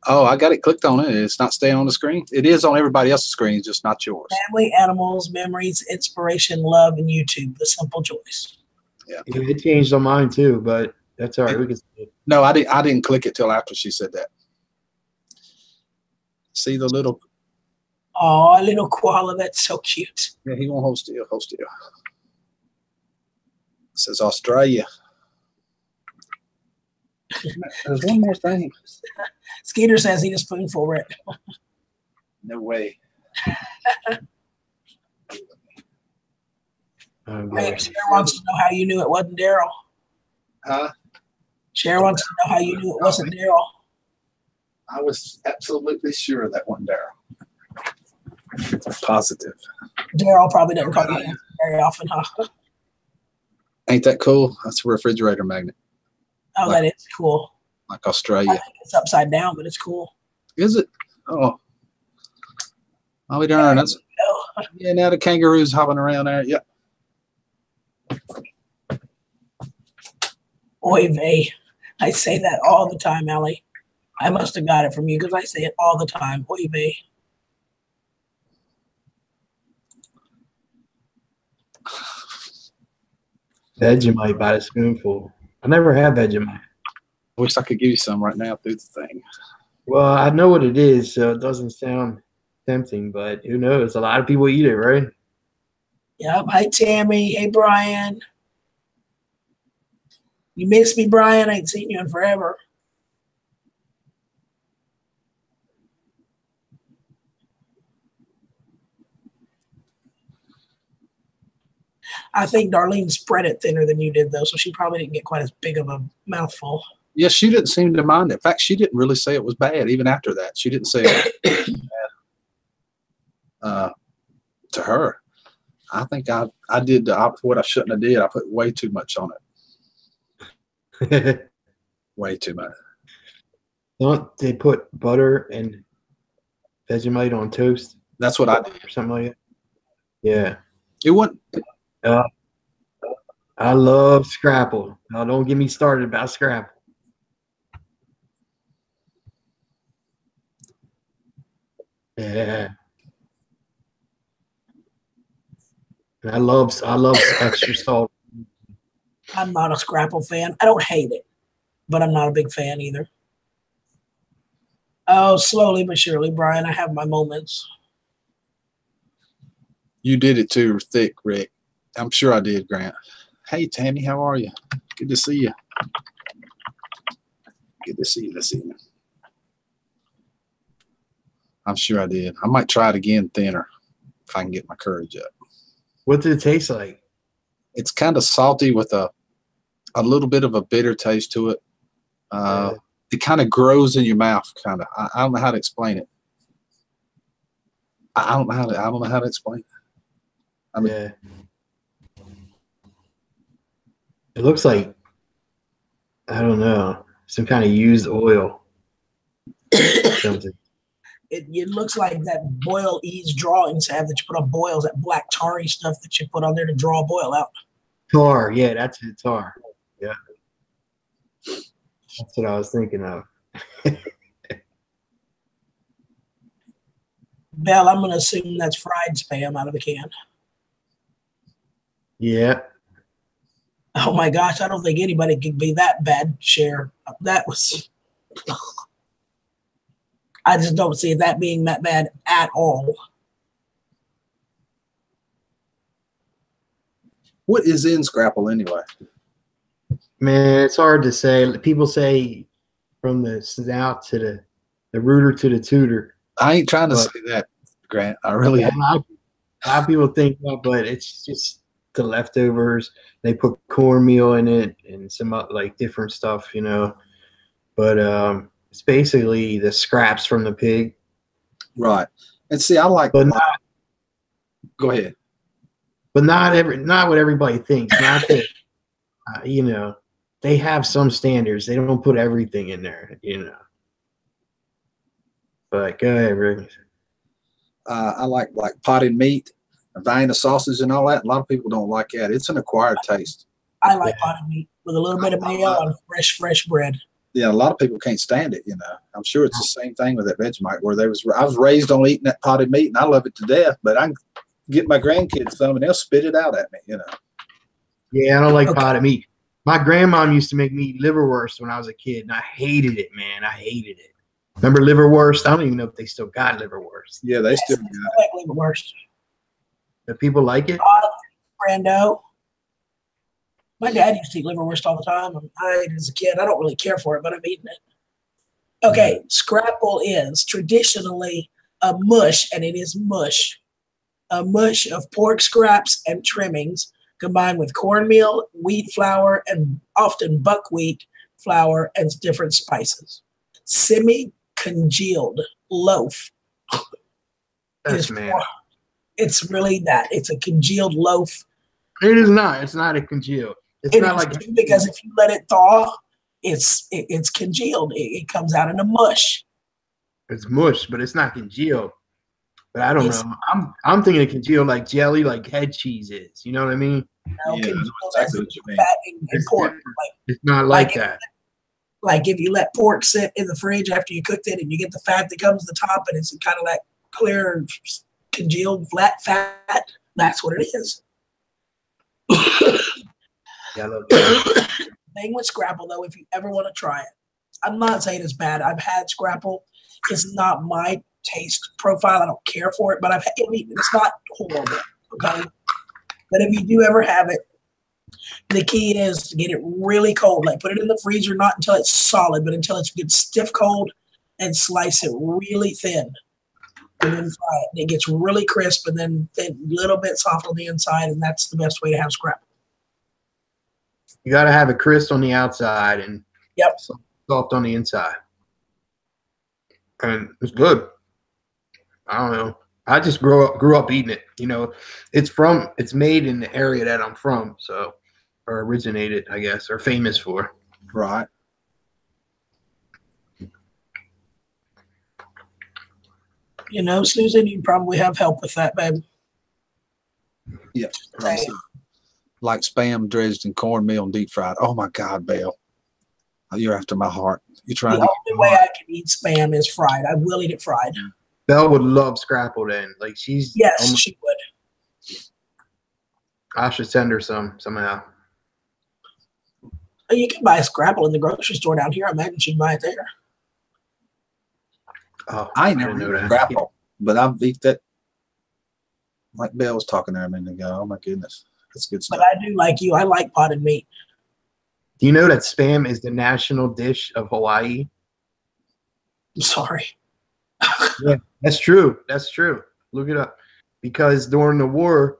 Oh, I got it clicked on it. It's not staying on the screen. It is on everybody else's screen, just not yours. Family, animals, memories, inspiration, love, and YouTube. The simple joys. Yeah. It changed on mine too, but that's all right. We can see it. No, I didn't click it till after she said that. See the little. Oh, little koala. That's so cute. Yeah, he won't hold still. Hold still. It says Australia. There's one more thing. Skeeter says eat a spoonful, Rick. No way. Rick, Cher wants to know how you knew it wasn't Daryl. Huh? Cher wants to know how you knew it wasn't Daryl. I was absolutely sure that wasn't Daryl. Positive. Daryl probably doesn't call you very often, huh? Ain't that cool? That's a refrigerator magnet. Oh, that is cool. Like Australia. I think it's upside down, but it's cool. Is it? Oh. I'll be darned. That's, yeah, now the kangaroo's hopping around there. Yep. Oy vey. I say that all the time, Allie. I must have got it from you because I say it all the time. Oy vey. Vegemite by the spoonful. I never had Vegemite. I wish I could give you some right now through the thing. Well, I know what it is, so it doesn't sound tempting, but who knows? A lot of people eat it, right? Yep. Hi, Tammy. Hey, Brian. You miss me, Brian? I ain't seen you in forever. I think Darlene spread it thinner than you did, though, so she probably didn't get quite as big of a mouthful. Yeah, she didn't seem to mind it. In fact, she didn't really say it was bad, even after that. She didn't say it was bad to her. I think I did what I shouldn't have did. I put way too much on it. Way too much. Don't they put butter and Vegemite on toast? That's what I did. Or something like that? Yeah. It wasn't. I love Scrapple. Now, don't get me started about Scrapple. Yeah. And I love extra salt. I'm not a Scrapple fan. I don't hate it, but I'm not a big fan either. Oh, slowly but surely, Brian. I have my moments. You did it too thick, Rick. I'm sure I did, Grant. Hey, Tammy, how are you? Good to see you. Good to see you this evening. I'm sure I did. I might try it again thinner if I can get my courage up. What did it taste like? It's kind of salty with a little bit of a bitter taste to it. It kind of grows in your mouth, kind of. I don't know how to explain it. I don't know how to explain it. I mean, Yeah. It looks like, I don't know, some kind of used oil. Something. It looks like that Boil Ease drawings have that you put on boils, that black tarry stuff that you put on there to draw a boil out. Tar, yeah, that's it, tar. Yeah. That's what I was thinking of. Bell, I'm going to assume that's fried Spam out of the can. Yeah. Oh my gosh, I don't think anybody could be that bad, Cher. That was. I just don't see that being that bad at all. what is in Scrapple anyway? Man, it's hard to say. People say from the snout to the rooter to the tutor. I ain't trying to say that, Grant. I really A lot of people think that, but it's just the leftovers. They put cornmeal in it and some like different stuff, you know. But it's basically the scraps from the pig. right. And see, I like. But not, Go ahead. but not what everybody thinks. Not that you know, they have some standards. They don't put everything in there, you know. But go ahead, Rick. I like potted meat, Vienna sausage, and all that. A lot of people don't like that. It's an acquired taste. I like potted meat with a little bit of mayo on fresh bread. Yeah, a lot of people can't stand it. You know, I'm sure it's the same thing with that Vegemite. I was raised on eating that potted meat, and I love it to death. But I can get my grandkids some, and they'll spit it out at me. You know. Yeah, I don't like potted meat. My grandmom used to make me eat liverwurst when I was a kid, and I hated it, man. I hated it. Remember liverwurst? I don't even know if they still got liverwurst. Yeah, they still. I like liverwurst. But people like it. Brando. My dad used to eat liverwurst all the time. I ate it as a kid. I don't really care for it, but I'm eating it. Okay, Scrapple is traditionally a mush, and it is mush. A mush of pork scraps and trimmings combined with cornmeal, wheat flour, and often buckwheat flour and different spices. Semi-congealed loaf. It's really that. It's a congealed loaf. It is not. It's not a congealed. It's not like because if you let it thaw, it's congealed. It comes out in a mush. It's mush, but it's not congealed. But I don't know. I'm thinking of congealed like jelly, like head cheese is. You know what I mean? No, yeah, exactly what you mean. Fat and pork. It's not like that. Like if you let pork sit in the fridge after you cooked it, and you get the fat that comes to the top, and it's kind of that clear, congealed, flat fat. That's what it is. Thing with Scrapple, though, if you ever want to try it, I'm not saying it's bad. I've had Scrapple. It's not my taste profile. I don't care for it, but it's not horrible. Okay, but if you do ever have it, the key is to get it really cold. Like put it in the freezer, not until it's solid, but until it's good stiff cold, and slice it really thin. And then fry it. And it gets really crisp, and then a little bit soft on the inside, and that's the best way to have Scrapple. You got to have it crisp on the outside and soft on the inside. And it's good. I don't know. I just grew up eating it. You know, it's made in the area that I'm from, so or originated, I guess, or famous for. Right. You know, Susan, you probably have help with that, babe. Yeah. Right. Like Spam dredged in cornmeal and deep fried. Oh my God, Belle. You're after my heart. You're trying the only way I can eat Spam is fried. I will eat it fried. Belle would love Scrapple then. Like she's Yes, she would. I should send her some somehow. You can buy a Scrapple in the grocery store down here. I imagine she'd buy it there. Oh, I didn't never know knew that. Scrapple, but I've eaten that. Like Bill was talking there a minute ago. Oh my goodness, that's good stuff. But I do like you. I like potted meat. Do you know that Spam is the national dish of Hawaii? I'm sorry. Yeah, that's true. That's true. Look it up. Because during the war,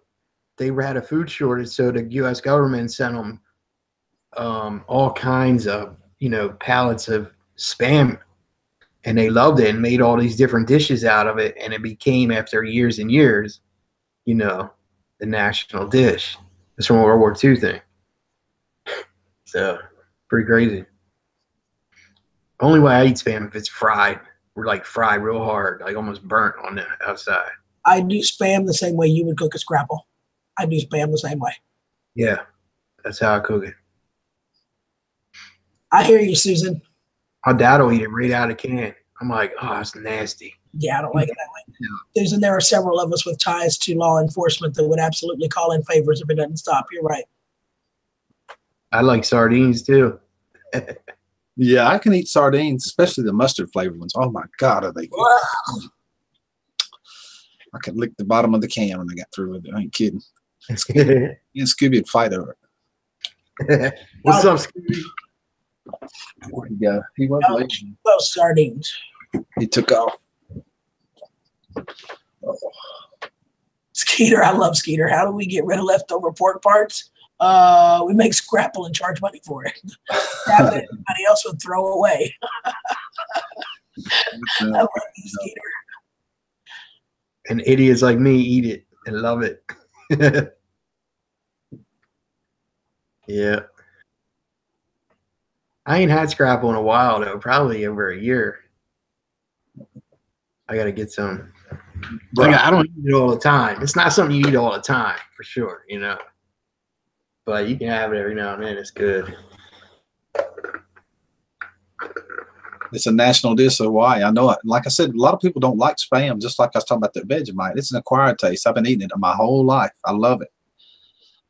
they had a food shortage, so the U.S. government sent them all kinds of, pallets of Spam, and they loved it and made all these different dishes out of it, and it became, after years and years, the national dish. It's from a World War II thing. So, pretty crazy. Only way I eat Spam if it's fried. We're like fried real hard, like almost burnt on the outside. I do Spam the same way you would cook a Scrapple. I do Spam the same way. Yeah, that's how I cook it. I hear you, Susan. My dad will eat it right out of the can. I'm like, oh, that's nasty. Yeah, I don't like it that way. Susan, there are several of us with ties to law enforcement that would absolutely call in favors if it doesn't stop. You're right. I like sardines too. Yeah, I can eat sardines, especially the mustard flavored ones. Oh my God, are they good? I could lick the bottom of the can when I got through with it. I ain't kidding. Me and Scooby would fight over it. What's up, Scooby? Where'd he go? He was late. Those sardines. He took off. Oh. Skeeter, I love Skeeter. How do we get rid of leftover pork parts? We make Scrapple and charge money for it. That everybody else would throw away. I love you, Skeeter. And idiots like me eat it and love it. Yeah. I ain't had Scrapple in a while though, probably over a year. I gotta get some. Like, I don't eat it all the time. It's not something you eat all the time, for sure, But you can have it every now and then. It's good. It's a national dish of Hawaii. I know it. Like I said, a lot of people don't like Spam, just like I was talking about that Vegemite. It's an acquired taste. I've been eating it my whole life. I love it.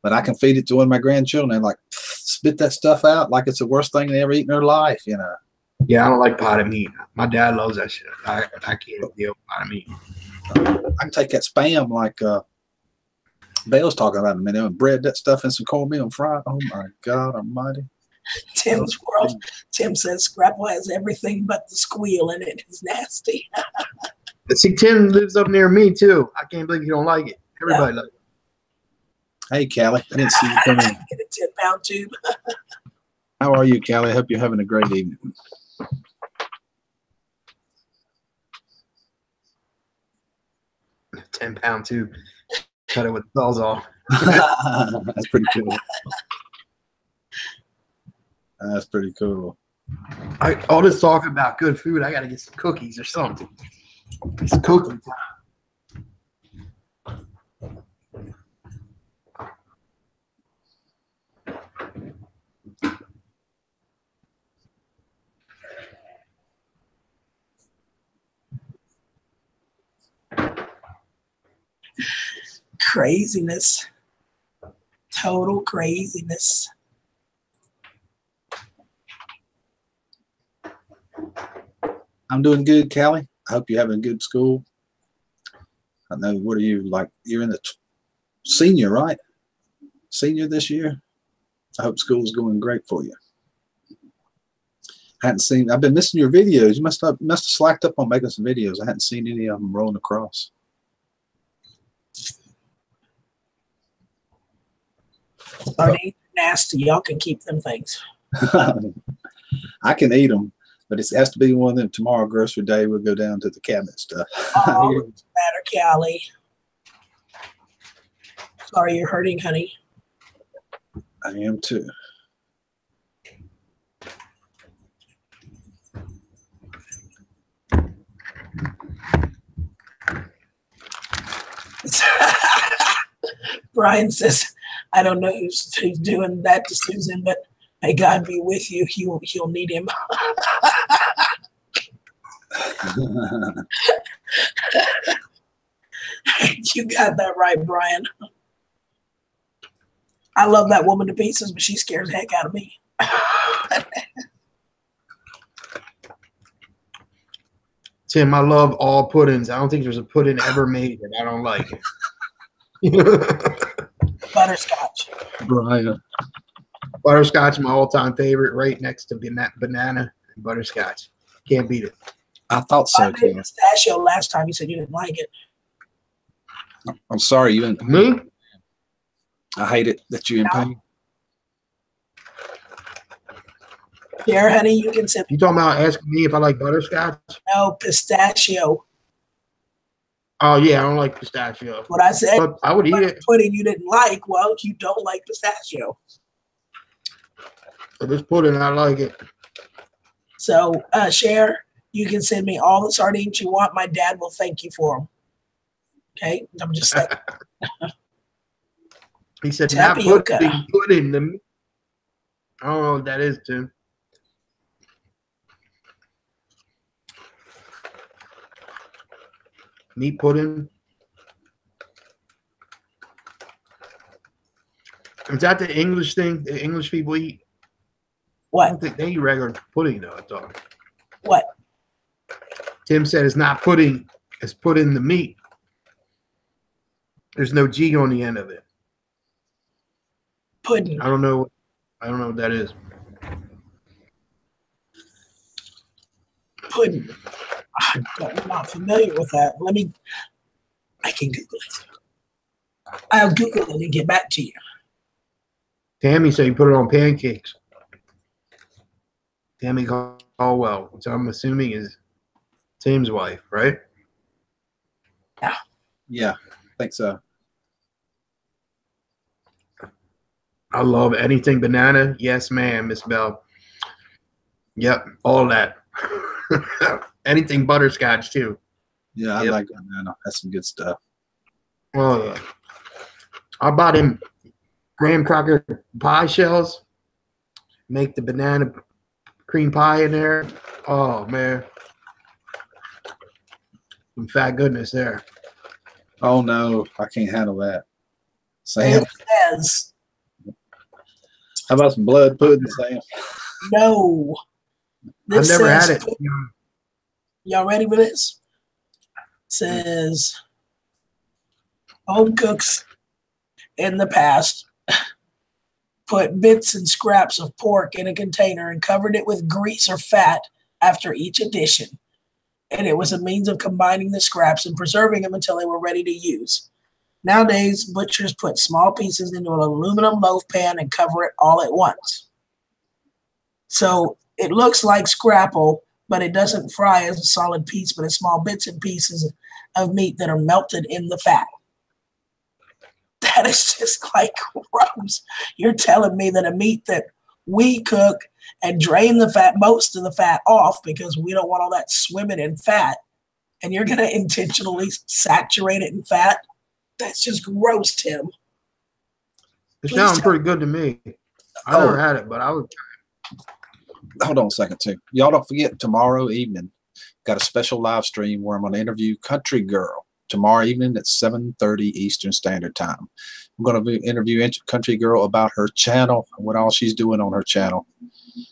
But I can feed it to one of my grandchildren and like spit that stuff out like it's the worst thing they ever eat in their life, Yeah, I don't like potted meat. My dad loves that shit. I can't deal with potted meat. I can take that Spam like Bale's talking about a minute and bread that stuff in some cornmeal and fry it. Oh my God almighty. Tim's world. Tim says Scrapple has everything but the squeal in it. It's nasty. But see, Tim lives up near me too. I can't believe you don't like it. Everybody likes it. Hey, Callie. I didn't see you come in. Get a 10-pound tube. How are you, Callie? I hope you're having a great evening. 10-pound tube. Cut it with the balls off. That's pretty cool. That's pretty cool. All this talk about good food, I got to get some cookies or something. It's cookie time. Craziness. Total craziness. I'm doing good, Callie. I hope you're having a good school. I know, what are you, like, you're in the senior, right? Senior this year? I hope school's going great for you. I've been missing your videos. You must have slacked up on making some videos. I hadn't seen any of them rolling across. Sardines are nasty. Y'all can keep them things. I can eat them, but it has to be one of them. Tomorrow, grocery day, we'll go down to the cabinet stuff. Oh, what's the matter, Callie? Sorry you're hurting, honey. I am too. Brian says, I don't know who's doing that to Susan, but may God be with you. He'll need him. You got that right, Brian. I love that woman to pieces, but she scares the heck out of me. Tim, I love all puddings. I don't think there's a pudding ever made that I don't like. Butterscotch. Brian. Butterscotch, my all-time favorite, right next to banana and butterscotch. Can't beat it. I thought so I made too. pistachio last time. You said you didn't like it. I'm sorry you didn't. Me? I hate it that you in pain. Here, honey, you can sip. You talking about asking me if I like butterscotch? No, pistachio. Oh, yeah, I don't like pistachio. What I said, But I would eat it. pudding you didn't like. Well, you don't like pistachio. For this pudding, I like it. So, Cher, you can send me all the sardines you want. My dad will thank you for them. Okay? I'm just saying. He said, Tapioca. not pudding. I don't know what that is, Tim. Meat pudding. Is that the English thing the English people eat? I What? don't think they eat regular pudding, though, I thought. What? Tim said it's not pudding, it's put in the meat. There's no G on the end of it. Pudding. I don't know what that is. Pudding. I'm not familiar with that. I can Google it. I'll Google it and get back to you. Tammy said you put it on pancakes. Tammy Caldwell, which I'm assuming is Tim's wife, right? Yeah, I think so. I love anything banana. Yes, ma'am, Miss Bell. Yep, all that. Anything butterscotch too. Yeah, I Yep. like banana. That's some good stuff. Oh yeah. I bought him graham cracker pie shells. Make the banana cream pie in there. Oh man. Some fat goodness there. Oh no, I can't handle that. Sam, It says how about some blood pudding, Sam? no. I've This never had says it. Y'all ready for this? Says home cooks in the past put bits and scraps of pork in a container and covered it with grease or fat after each addition. And it was a means of combining the scraps and preserving them until they were ready to use. Nowadays, butchers put small pieces into an aluminum loaf pan and cover it all at once. So it looks like scrapple, but it doesn't fry as a solid piece, but as small bits and pieces of meat that are melted in the fat. That is just like gross. You're telling me that a meat that we cook and drain the fat, most of the fat off because we don't want all that swimming in fat, and you're going to intentionally saturate it in fat? That's just gross, Tim. It Please sounds tell pretty good to me. I never had it, but I would. Hold on a second, too. Y'all don't forget tomorrow evening, got a special live stream where I'm going to interview Country Girl tomorrow evening at 7:30 Eastern Standard Time. I'm going to interview Country Girl about her channel and what all she's doing on her channel.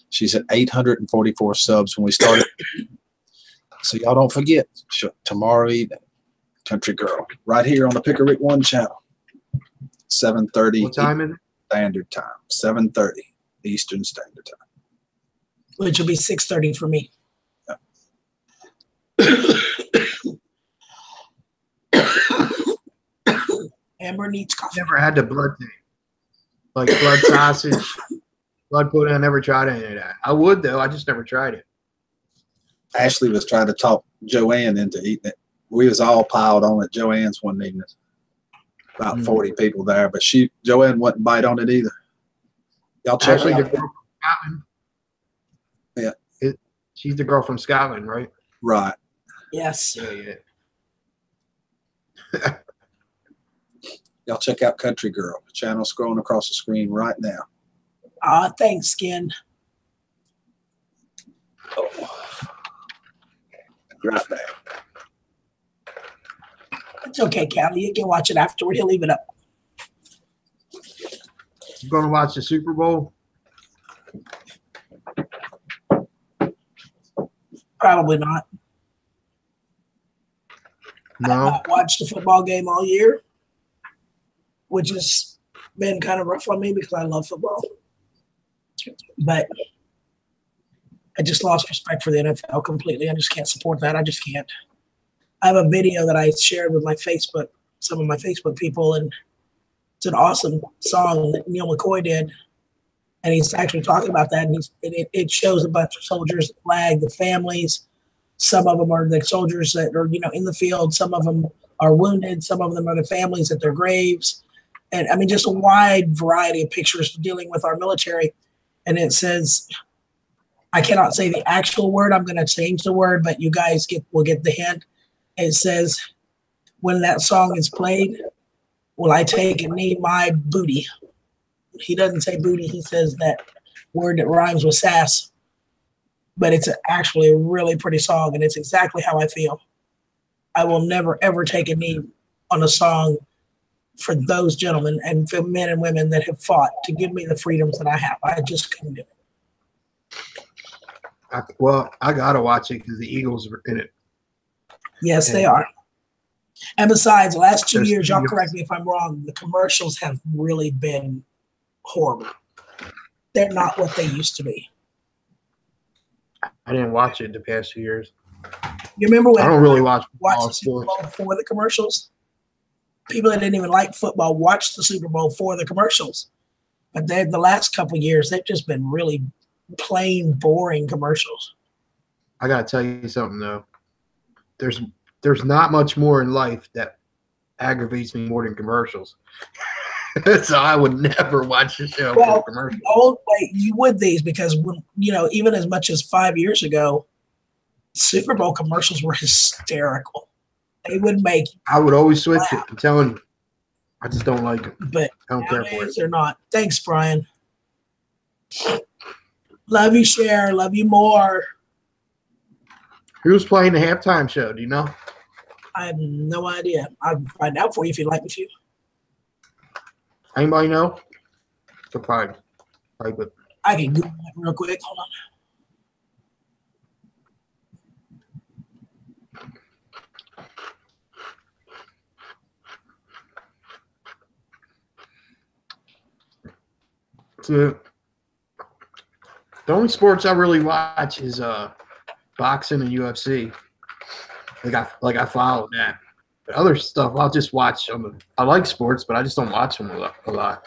She's at 844 subs when we started. So y'all don't forget, tomorrow evening, Country Girl, right here on the Pickerick One channel, 7:30 What time is it? Standard Time, 7:30 Eastern Standard Time. Which will be 6:30 for me. Amber needs coffee. Never had the blood thing. Like blood sausage, blood pudding. I never tried any of that. I would though. I just never tried it. Ashley was trying to talk Joanne into eating it. We was all piled on at Joanne's one evening. About 40 people there, but Joanne wouldn't bite on it either. Y'all check Actually, her the out. girl from Scotland. Yeah. She's the girl from Scotland, right? Right. Yes. Yeah. Y'all check out Country Girl. The channel scrolling across the screen right now. Thanks, Skin. Oh. Be right back. It's okay, Callie. You can watch it afterward. He'll leave it up. You gonna watch the Super Bowl? Probably not. I have No. not watched a football game all year, which has been kind of rough on me because I love football. But I just lost respect for the NFL completely. I just can't support that. I just can't. I have a video that I shared with my Facebook, some of my Facebook people, and it's an awesome song that Neil McCoy did. And he's actually talking about that. And it shows a bunch of soldiers, the flag, the families. Some of them are the soldiers that are, in the field. Some of them are wounded. Some of them are the families at their graves. And I mean, just a wide variety of pictures dealing with our military. And it says, I cannot say the actual word. I'm going to change the word, but you guys will get the hint. It says, when that song is played, will I take and knee my booty? He doesn't say booty. He says that word that rhymes with sass. But it's actually a really pretty song, and it's exactly how I feel. I will never, ever take a knee on a song for those gentlemen and for men and women that have fought to give me the freedoms that I have. I just couldn't do it. I gotta watch it because the Eagles are in it. Yes, they are. And besides, the last 2 years, y'all correct me if I'm wrong, the commercials have really been horrible. They're not what they used to be. I didn't watch it the past 2 years. You remember when I don't really watch the Super Bowl before the commercials? People that didn't even like football watched the Super Bowl for the commercials. But the last couple of years, they've just been really plain, boring commercials. I gotta tell you something though. There's not much more in life that aggravates me more than commercials. So I would never watch the show for commercials. Old way you would these because when even as much as 5 years ago, Super Bowl commercials were hysterical. They would make. I would always switch it. I'm telling you, I just don't like them. But I don't care for it. They're not. Thanks, Brian. Love you, Cher. Love you more. Who's playing the halftime show? Do you know? I have no idea. I'll find out for you if you'd like me to. Anybody know? So probably good. I can Google it real quick. Hold on. So, the only sports I really watch is boxing and UFC. I follow that. But other stuff I'll just watch. I like sports, but I just don't watch them a lot.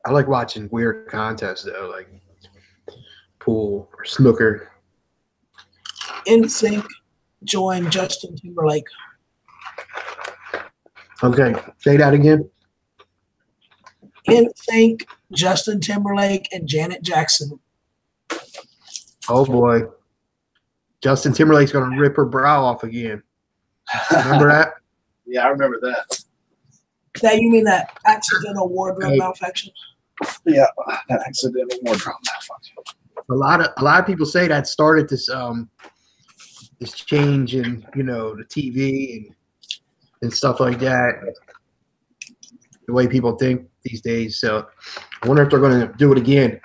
I like watching weird contests though, like pool or snooker. NSYNC joined Justin Timberlake. Okay, say that again. NSYNC, Justin Timberlake, and Janet Jackson. Oh boy, Justin Timberlake's gonna rip her brow off again. Remember that? Yeah, I remember that. That you mean that accidental wardrobe malfunction? Yeah, that accidental wardrobe malfunction. A lot of people say that started this this change in the TV and stuff like that, the way people think these days. So I wonder if they're going to do it again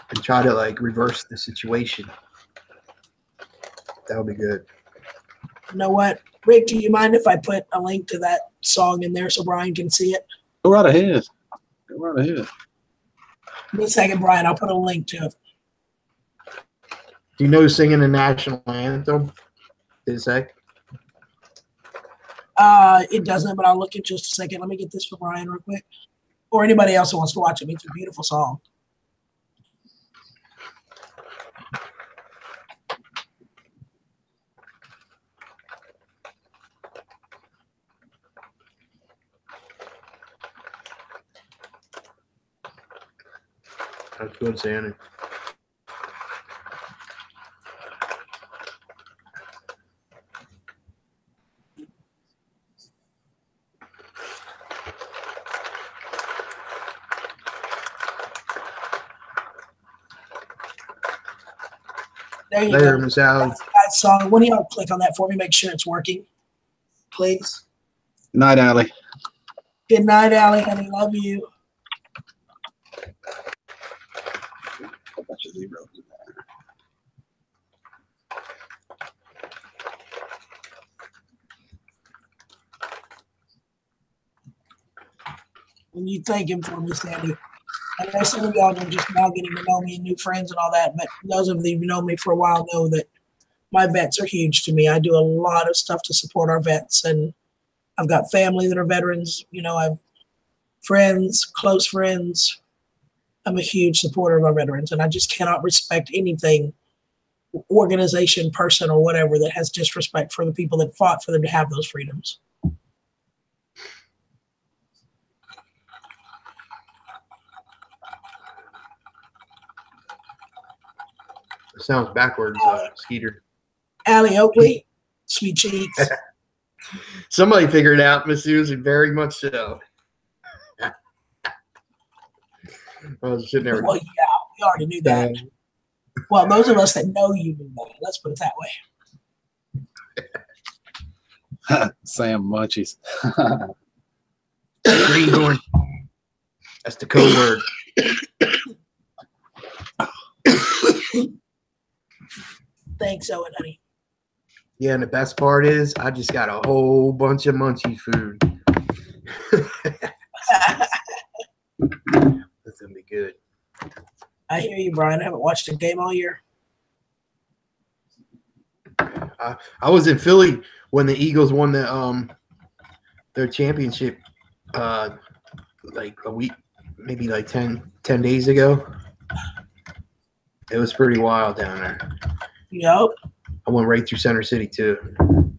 and try to reverse the situation. That would be good. You know what, Rick? Do you mind if I put a link to that song in there so Brian can see it? Go right ahead. Go right ahead. Give me a second, Brian. I'll put a link to it. Do you know who's singing the national anthem? Did it say? It doesn't, but I'll look in just a second. Let me get this for Brian real quick. Or anybody else who wants to watch it. It's a beautiful song. That's good, Sandy. There you Later, go. Miss Allie. That's that song. One of y'all click on that for me. Make sure it's working, please. Night, Allie. Good night, Allie, honey. Love you. A bunch of zeros in there. When you thank him for me, Sandy. I know some of y'all are just now getting to know me and new friends and all that, but those of you who know me for a while know that my vets are huge to me. I do a lot of stuff to support our vets, and I've got family that are veterans. You know, I've friends, close friends. I'm a huge supporter of our veterans, and I just cannot respect anything, organization, person, or whatever that has disrespect for the people that fought for them to have those freedoms. It sounds backwards, Skeeter. Allie Oakley, sweet cheeks. Somebody figured it out, Miss Susan, very much so. I was sitting there. Well, yeah, we already knew that. Well, those of us that know you knew that. Let's put it that way. Sam Munchies. Greenhorn. That's the code word. Thanks, Owen, honey. Yeah, and the best part is I just got a whole bunch of munchie food. That's gonna be good. I hear you, Brian. I haven't watched a game all year. I was in Philly when the Eagles won their championship like a week, maybe like 10 days ago. It was pretty wild down there. Yep. I went right through Center City too.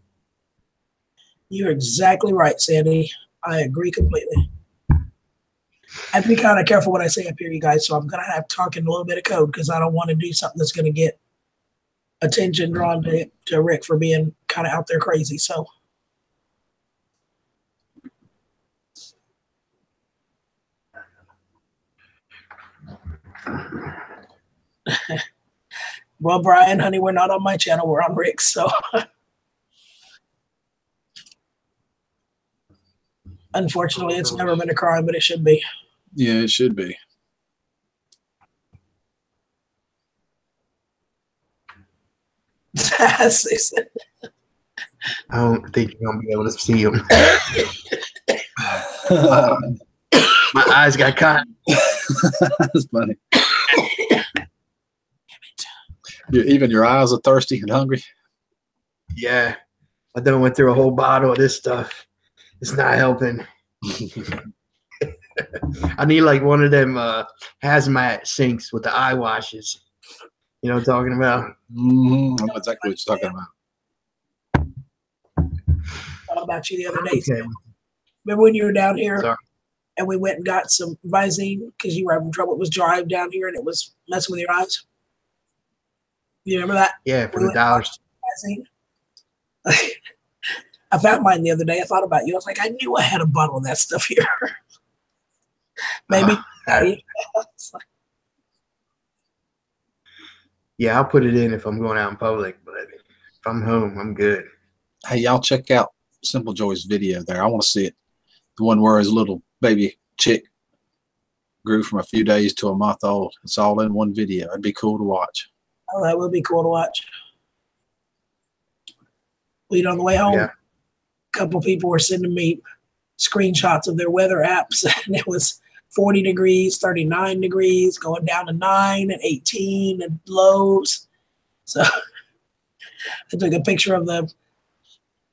You're exactly right, Sandy. I agree completely. I have to be kind of careful what I say up here, you guys, so I'm going to have to talk in a little bit of code because I don't want to do something that's going to get attention drawn to Rick for being kind of out there crazy. So well, Brian, honey, we're not on my channel. We're on Rick's. So unfortunately, it's never been a crime, but it should be. Yeah, it should be. Susan. I don't think you're gonna be able to see them. My eyes got caught. That's funny. Even your eyes are thirsty and hungry. Yeah, I done went through a whole bottle of this stuff. It's not helping. I need like one of them hazmat sinks with the eye washes. You know what I'm talking about? Mm-hmm. I know exactly what you're talking about. Thought about you the other day. Okay. Remember when you were down here? Sorry. And we went and got some Visine because you were having trouble. It was dry down here and it was messing with your eyes. You remember that? Yeah, for the dollars. Visine? I found mine the other day. I thought about you. I was like, I knew I had a bottle of that stuff here. Maybe. Yeah, I'll put it in if I'm going out in public, but if I'm home, I'm good. Hey, y'all check out Simple Joy's video there. I want to see it. The one where his little baby chick grew from a few days to a month old. It's all in one video. It'd be cool to watch. Oh, that would be cool to watch. Lead on the way home. Yeah. A couple people were sending me screenshots of their weather apps, and it was 40 degrees, 39 degrees, going down to 9 and 18 and lows. So I took a picture of the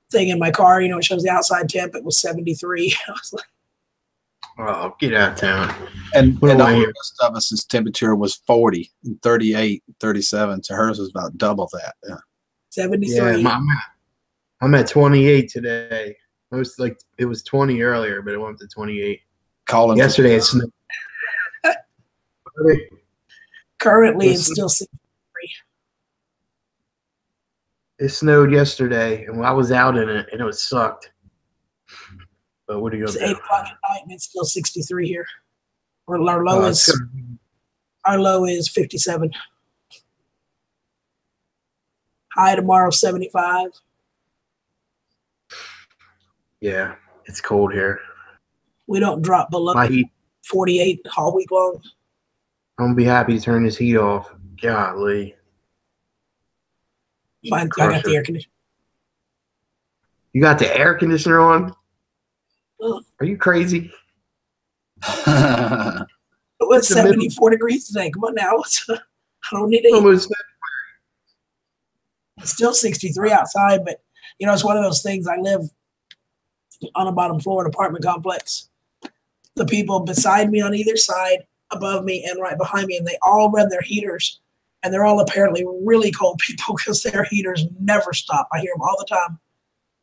thing in my car. You know, it shows the outside temp. It was 73. I was like, Oh, get out of town. And What all am I the here? rest of us, his temperature was 40 and 38, 37. So hers was about double that. Yeah. 73. Yeah, I'm at 28 today. It was 20 earlier, but it went to 28. Calling Yesterday it snowed. Currently, it's still 63. It snowed yesterday, and I was out in it, and it was sucked. But what are you It's gonna 8 do? o'clock at night, and it's still 63 here. Our low is 57. High tomorrow, 75. Yeah, it's cold here. We don't drop below My heat. 48 all week long. I'm gonna be happy to turn this heat off. Golly. Mine, I got the air conditioner. You got the air conditioner on? Oh. Are you crazy? It was 74 degrees today. Come on now. I don't need it. Almost. It's still 63 outside, but it's one of those things. I live on a bottom floor in an apartment complex. The people beside me on either side, above me, and right behind me, and they all run their heaters, and they're all apparently really cold people because their heaters never stop. I hear them all the time,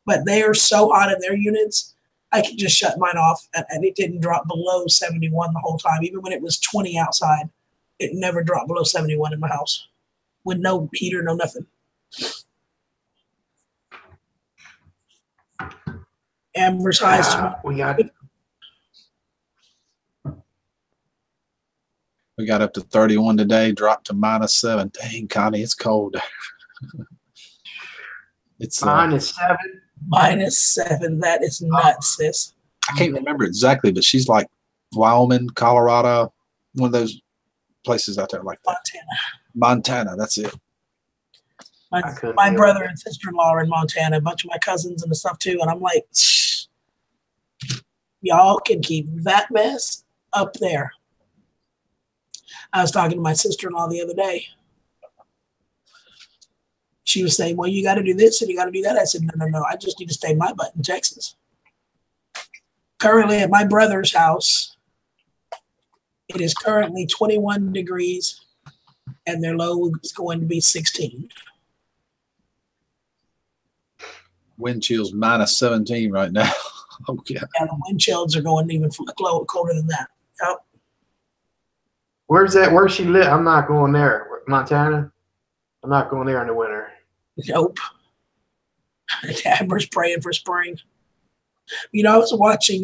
but they are so hot in their units. I can just shut mine off, and it didn't drop below 71 the whole time. Even when it was 20 outside, it never dropped below 71 in my house with no heater, no nothing. Amber's highs tomorrow. We got up to 31 today, dropped to -7. Dang, Connie, it's cold. It's -7. -7. That is nuts, sis. I can't remember exactly, but she's like Wyoming, Colorado, one of those places out there like that. Montana, that's it. My brother and sister-in-law are in Montana, a bunch of my cousins and the stuff too, and I'm like, y'all can keep that mess up there. I was talking to my sister-in-law the other day. She was saying, well, you got to do this and you got to do that. I said, no. I just need to stay my butt in Texas. Currently at my brother's house, it is currently 21 degrees and their low is going to be 16. Wind chills -17 right now. Oh, yeah. Yeah, the wind chills are going even colder than that. Yep. Where's that? Where she live? I'm not going there. Montana? I'm not going there in the winter. Nope. Amber's praying for spring. I was watching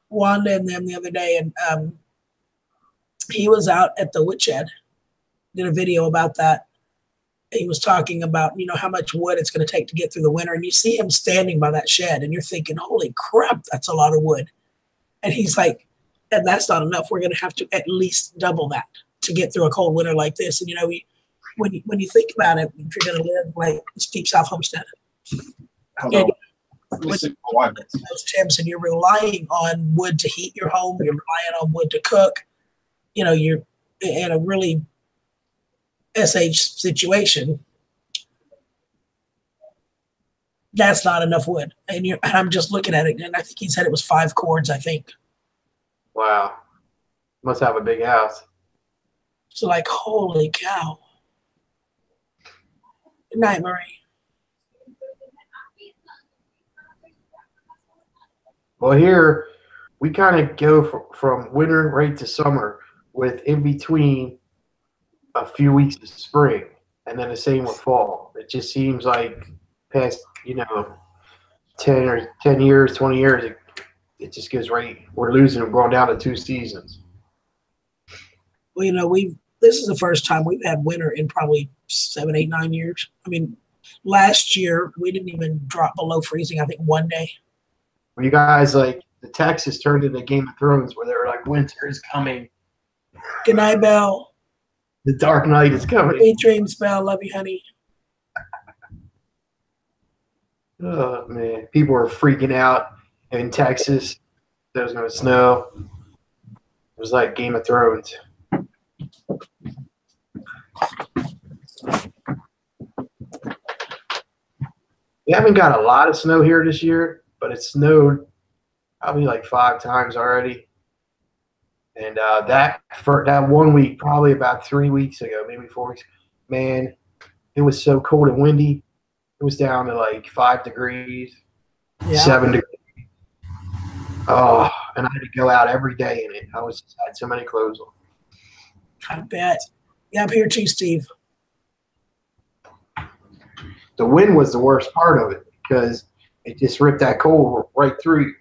Wanda and them the other day, and he was out at the woodshed, did a video about that. He was talking about, how much wood it's going to take to get through the winter. And you see him standing by that shed and you're thinking, holy crap, that's a lot of wood. And he's like, and that's not enough. We're going to have to at least double that to get through a cold winter like this. And, when you think about it, if you're going to live like Deep South Homestead, and with those temps and you're relying on wood to heat your home, you're relying on wood to cook, you're in a really SH situation, that's not enough wood. And I'm just looking at it, and I think he said it was 5 cords, I think. Wow. Must have a big house. So like, holy cow. Good night, Marie. Well, here we kind of go from winter right to summer with in between a few weeks of spring, and then the same with fall. It just seems like past 10 years, 20 years, it just goes right. We're going down to 2 seasons. Well, this is the first time we've had winter in probably 7, 8, 9 years. I mean, last year we didn't even drop below freezing, I think, one day. Were you guys like the Texas turned into Game of Thrones where they were like, winter is coming. Good night, Belle. The dark night is coming. Sweet dreams, Belle. Love you, honey. Oh, man. People are freaking out in Texas. There was no snow. It was like Game of Thrones. We haven't got a lot of snow here this year, but it snowed probably like 5 times already. And that 1 week, probably about 3 weeks ago, maybe 4 weeks, man, it was so cold and windy. It was down to like 5 degrees, 7 degrees. Oh, and I had to go out every day in it. I had so many clothes on. I bet. Yeah, I'm here too, Steve. The wind was the worst part of it because it just ripped that cold right through you.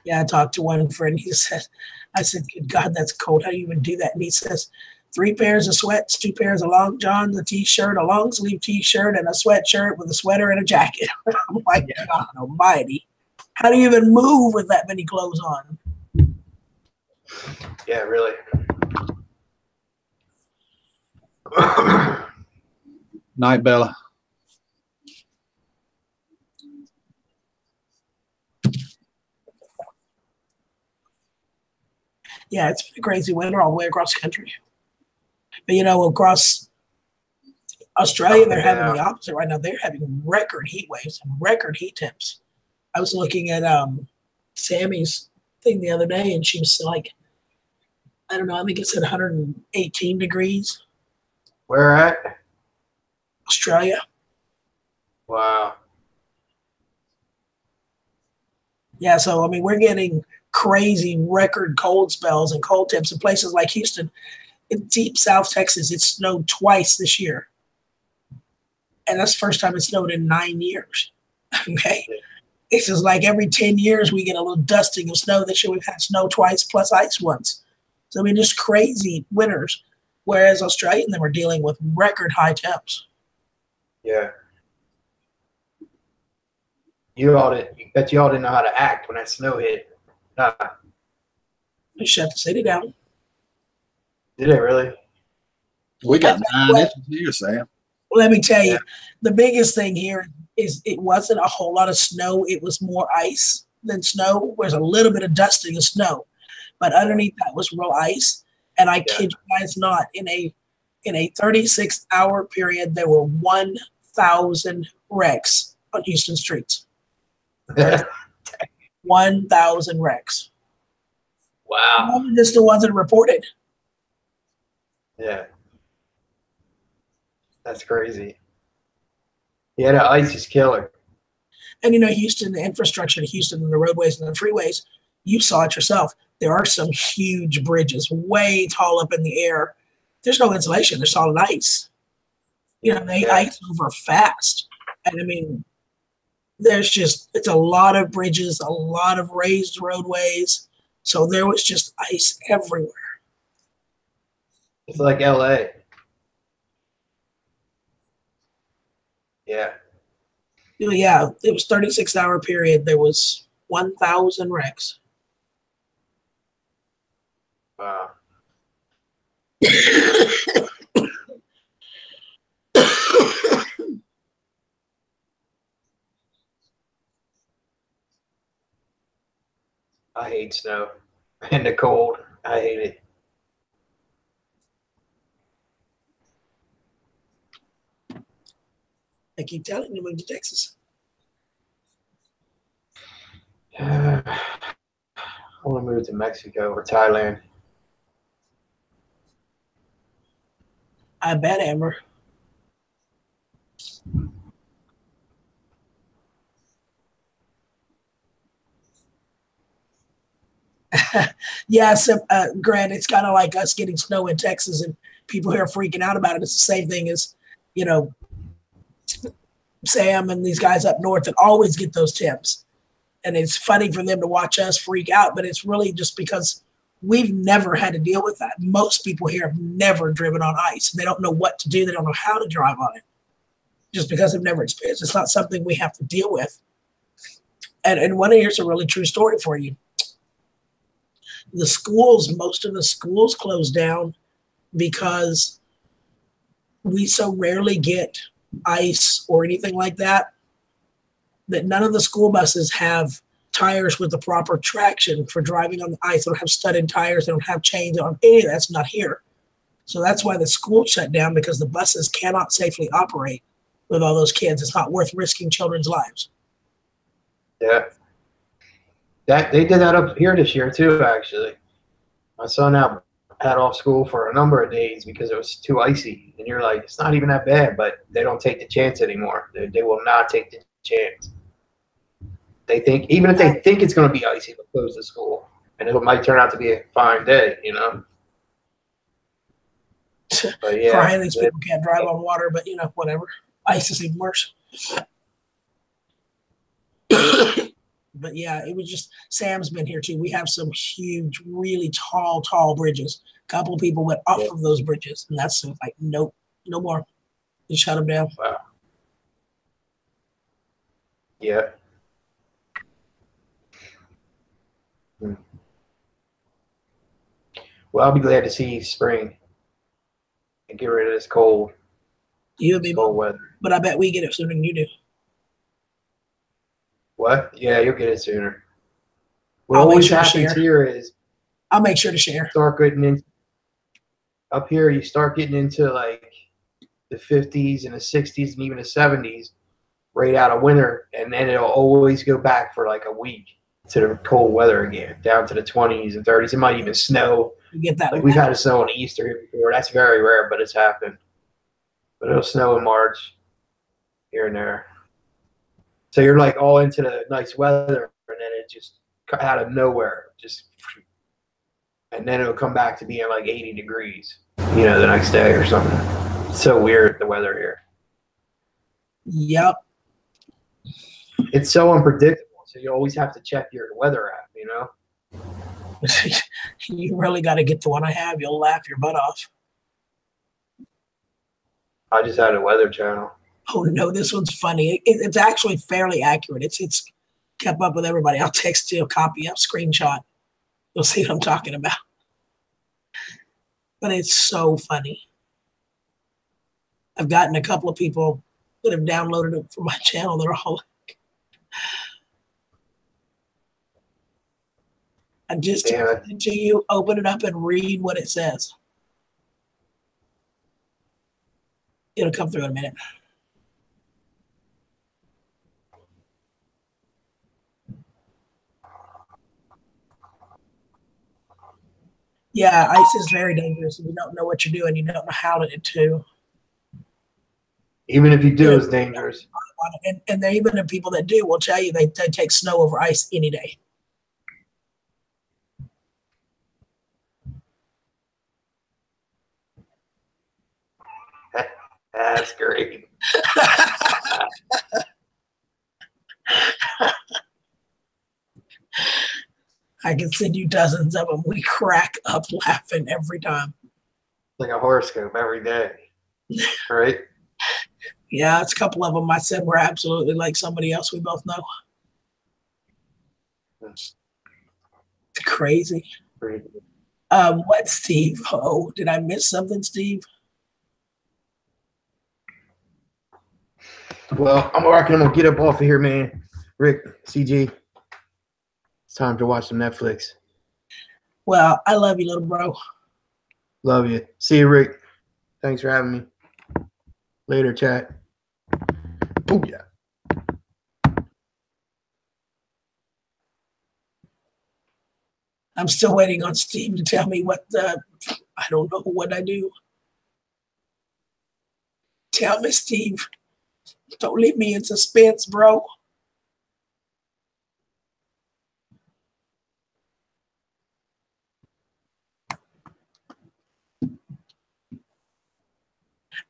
Yeah, I talked to one friend. He said, I said, good God, that's cold. How do you even do that? And he says, 3 pairs of sweats, 2 pairs of long johns, a t-shirt, a long sleeve t-shirt, and a sweatshirt with a sweater and a jacket. I'm like, Yeah. God almighty. How do you even move with that many clothes on? Yeah, really. Night, Bella. Yeah, it's been a crazy winter all the way across the country. But, you know, across Australia, they're having the opposite right now. They're having record heat waves and record heat temps. I was looking at Sammy's thing the other day, and she was like, I don't know, I think it said 118 degrees. Where at? Australia. Wow. Yeah, so I mean, we're getting crazy record cold spells and cold temps in places like Houston. In deep South Texas, it snowed twice this year. And that's the first time it snowed in 9 years. Okay. It's just like every 10 years we get a little dusting of snow. This year we've had snow twice plus ice once. So I mean, just crazy winters. Whereas Australia and them are dealing with record high temps. Yeah. You all didn't know how to act when that snow hit. Nah. They shut the city down. Did it really? We got 9 inches here, Sam. Let me tell you, the biggest thing here is it wasn't a whole lot of snow. It was more ice than snow. There's a little bit of dusting of snow, but underneath that was real ice. And I kid you guys not, in a 36-hour period, there were 1,000 wrecks on Houston streets. 1,000 wrecks. Wow. Just the ones that are reported. Yeah. That's crazy. Yeah, the ice is killer. And you know, Houston, the infrastructure to Houston and the roadways and the freeways, you saw it yourself. There are some huge bridges way tall up in the air. There's no insulation. There's solid ice. You know, they ice over fast. And I mean, it's a lot of bridges, a lot of raised roadways. So there was just ice everywhere. It's like LA. Yeah. Yeah, it was 36-hour period. There was 1,000 wrecks. Wow. I hate snow and the cold. I hate it. I keep telling you, move to Texas. I want to move to Mexico or Thailand. I bet, Amber. Yeah, so, Grant, it's kind of like us getting snow in Texas and people here are freaking out about it. It's the same thing as, you know, Sam and these guys up north that always get those temps. And it's funny for them to watch us freak out, but it's really just because we've never had to deal with that. Most people here have never driven on ice. They don't know what to do. They don't know how to drive on it just because they've never experienced it. It's not something we have to deal with. And here's a really true story for you. The schools, most of the schools closed down because we so rarely get ice or anything like that, that none of the school buses have tires with the proper traction for driving on the ice. They don't have studded tires. They don't have chains. They don't have any of that's not here. So that's why the school shut down, because the buses cannot safely operate with all those kids. It's not worth risking children's lives. Yeah. They did that up here this year too, actually. My son had off school for a number of days because it was too icy. And you're like, it's not even that bad, but they don't take the chance anymore. They will not take the chance. They think, even if they think it's going to be icy, they'll close the school. And it might turn out to be a fine day, you know? But yeah. Crying these people can't drive on water, but you know, whatever. Ice is even worse. But yeah, it was just Sam's been here too. We have some huge, really tall bridges. A couple of people went off of those bridges, and that's like, nope, no more. Just shut them down. Wow. Yeah. Well, I'll be glad to see spring and get rid of this cold. You and me, cold weather. But I bet we get it sooner than you do. What? Yeah, you'll get it sooner. What always happens here is I'll make sure to share. Start getting in up here. You start getting into like the 50s and the 60s and even the 70s right out of winter, and then it'll always go back for like a week to the cold weather again, down to the 20s and 30s. It might even snow. You get that? Like we've had a snow on Easter here before. That's very rare, but it's happened. But it'll snow in March here and there. So you're like all into the nice weather, and then it just out of nowhere, and then it'll come back to being like 80 degrees, the next day or something. It's so weird, the weather here. Yep. It's so unpredictable, so you always have to check your weather app, You really got to get the one I have. You'll laugh your butt off. I just had a weather channel. Oh no, this one's funny. It's actually fairly accurate. It's kept up with everybody. I'll text you a copy, a screenshot. You'll see what I'm talking about. But it's so funny. I've gotten a couple of people that have downloaded it from my channel. They're all like, I just to you open it up and read what it says. It'll come through in a minute. Yeah, ice is very dangerous. If you don't know what you're doing, you don't know how to do. Even if you do, it's dangerous. And there even the people that do will tell you they take snow over ice any day. That's great. I can send you dozens of them. We crack up laughing every time. Like a horoscope every day, right? Yeah, it's a couple of them I said were absolutely like somebody else we both know. It's crazy. What, Steve? Oh, did I miss something, Steve? Well, I'm gonna get up off of here, man. Rick, CG, it's time to watch some Netflix. Well, I love you, little bro. Love you. See you, Rick. Thanks for having me. Later, chat. Oh, yeah. I'm still waiting on Steve to tell me what I don't know what I do. Tell me, Steve. Don't leave me in suspense, bro.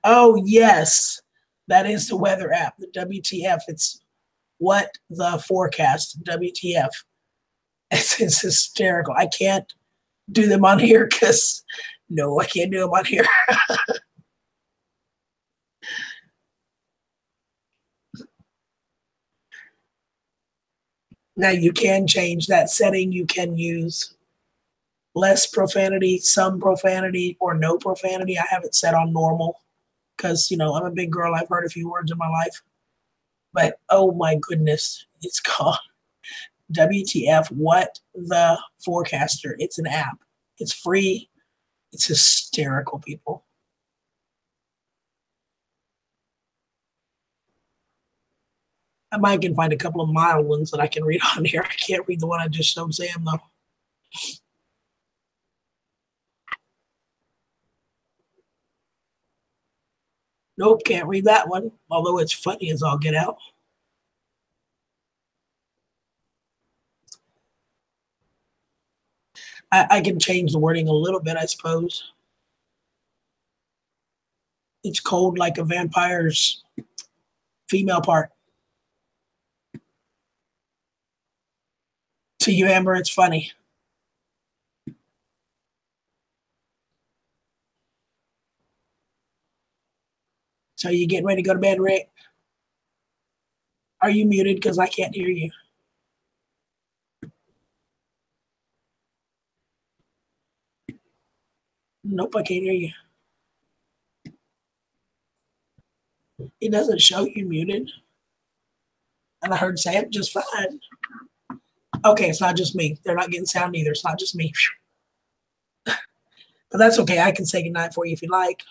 Oh, yes. That is the weather app, the WTF. It's what the forecast, WTF. It's hysterical. I can't do them on here because, no, I can't do them on here. Now, you can change that setting. You can use less profanity, some profanity, or no profanity. I have it set on normal because, I'm a big girl. I've heard a few words in my life. But, oh, my goodness, it's called WTF, What the Forecaster. It's an app. It's free. It's hysterical, people. I might can find a couple of mild ones that I can read on here. I can't read the one I just showed Sam, though. Nope, can't read that one, although it's funny as all get out. I can change the wording a little bit, I suppose. It's cold like a vampire's female part. To you, Amber, it's funny. So you getting ready to go to bed, Rick? Are you muted? Because I can't hear you. Nope, I can't hear you. It doesn't show you muted. And I heard Sam just fine. Okay, it's not just me. They're not getting sound either. It's not just me. But that's okay. I can say goodnight for you if you like.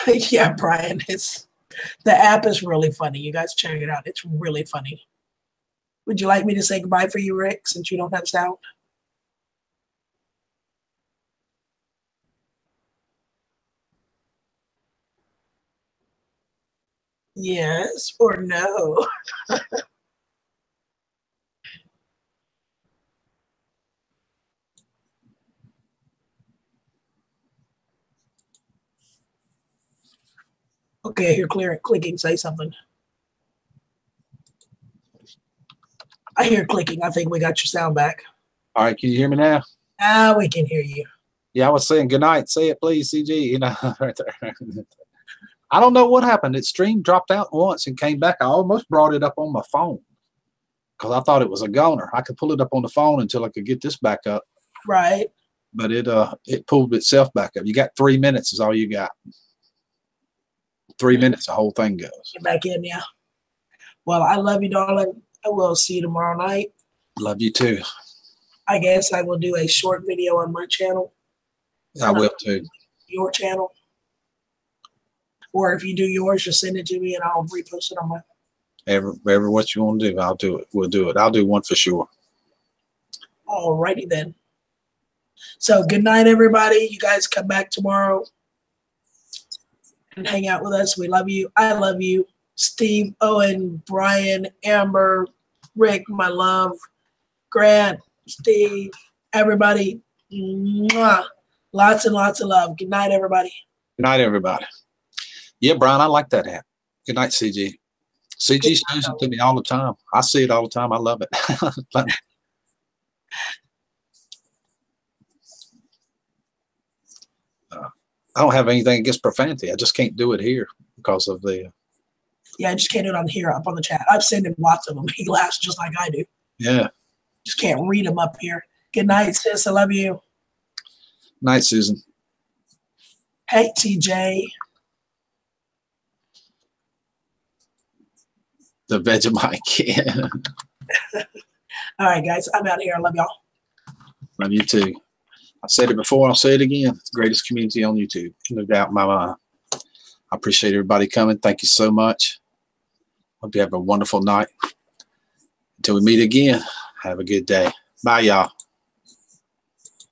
Yeah, Brian, the app is really funny. You guys check it out. It's really funny. Would you like me to say goodbye for you, Rick, since you don't have sound? Yes or no? Okay, here, clear it. Clicking, say something. I hear clicking. I think we got your sound back. All right, can you hear me now? Now we can hear you. Yeah, I was saying good night. Say it, please, CG. You know, right there. I don't know what happened. Its stream dropped out once and came back. I almost brought it up on my phone because I thought it was a goner. I could pull it up on the phone until I could get this back up. Right. But it pulled itself back up. You got 3 minutes is all you got. 3 minutes, the whole thing goes. Get back in, yeah. Well, I love you, darling. I will see you tomorrow night. Love you too. I guess I will do a short video on my channel. I will too. Your channel. Or if you do yours, just send it to me and I'll repost it on my. Ever what you want to do, I'll do it. We'll do it. I'll do one for sure. Alrighty then. So good night, everybody. You guys come back tomorrow and hang out with us. We love you. I love you. Steve, Owen, Brian, Amber, Rick, my love, Grant, Steve, everybody. Mwah. Lots and lots of love. Good night, everybody. Good night, everybody. Yeah, Brian, I like that app. Good night, CG. CG shows it to me all the time. I see it all the time. I love it. I don't have anything against profanity. I just can't do it here because of the. Yeah, I just can't do it on here up on the chat. I've sent him lots of them. He laughs just like I do. Yeah. Just can't read them up here. Good night, sis. I love you. Night, Susan. Hey, TJ. The Vegemite. All right, guys. I'm out of here. I love y'all. Love you too. I said it before. I'll say it again. It's the greatest community on YouTube. No doubt in my mind. I appreciate everybody coming. Thank you so much. Hope you have a wonderful night. Until we meet again, have a good day. Bye, y'all.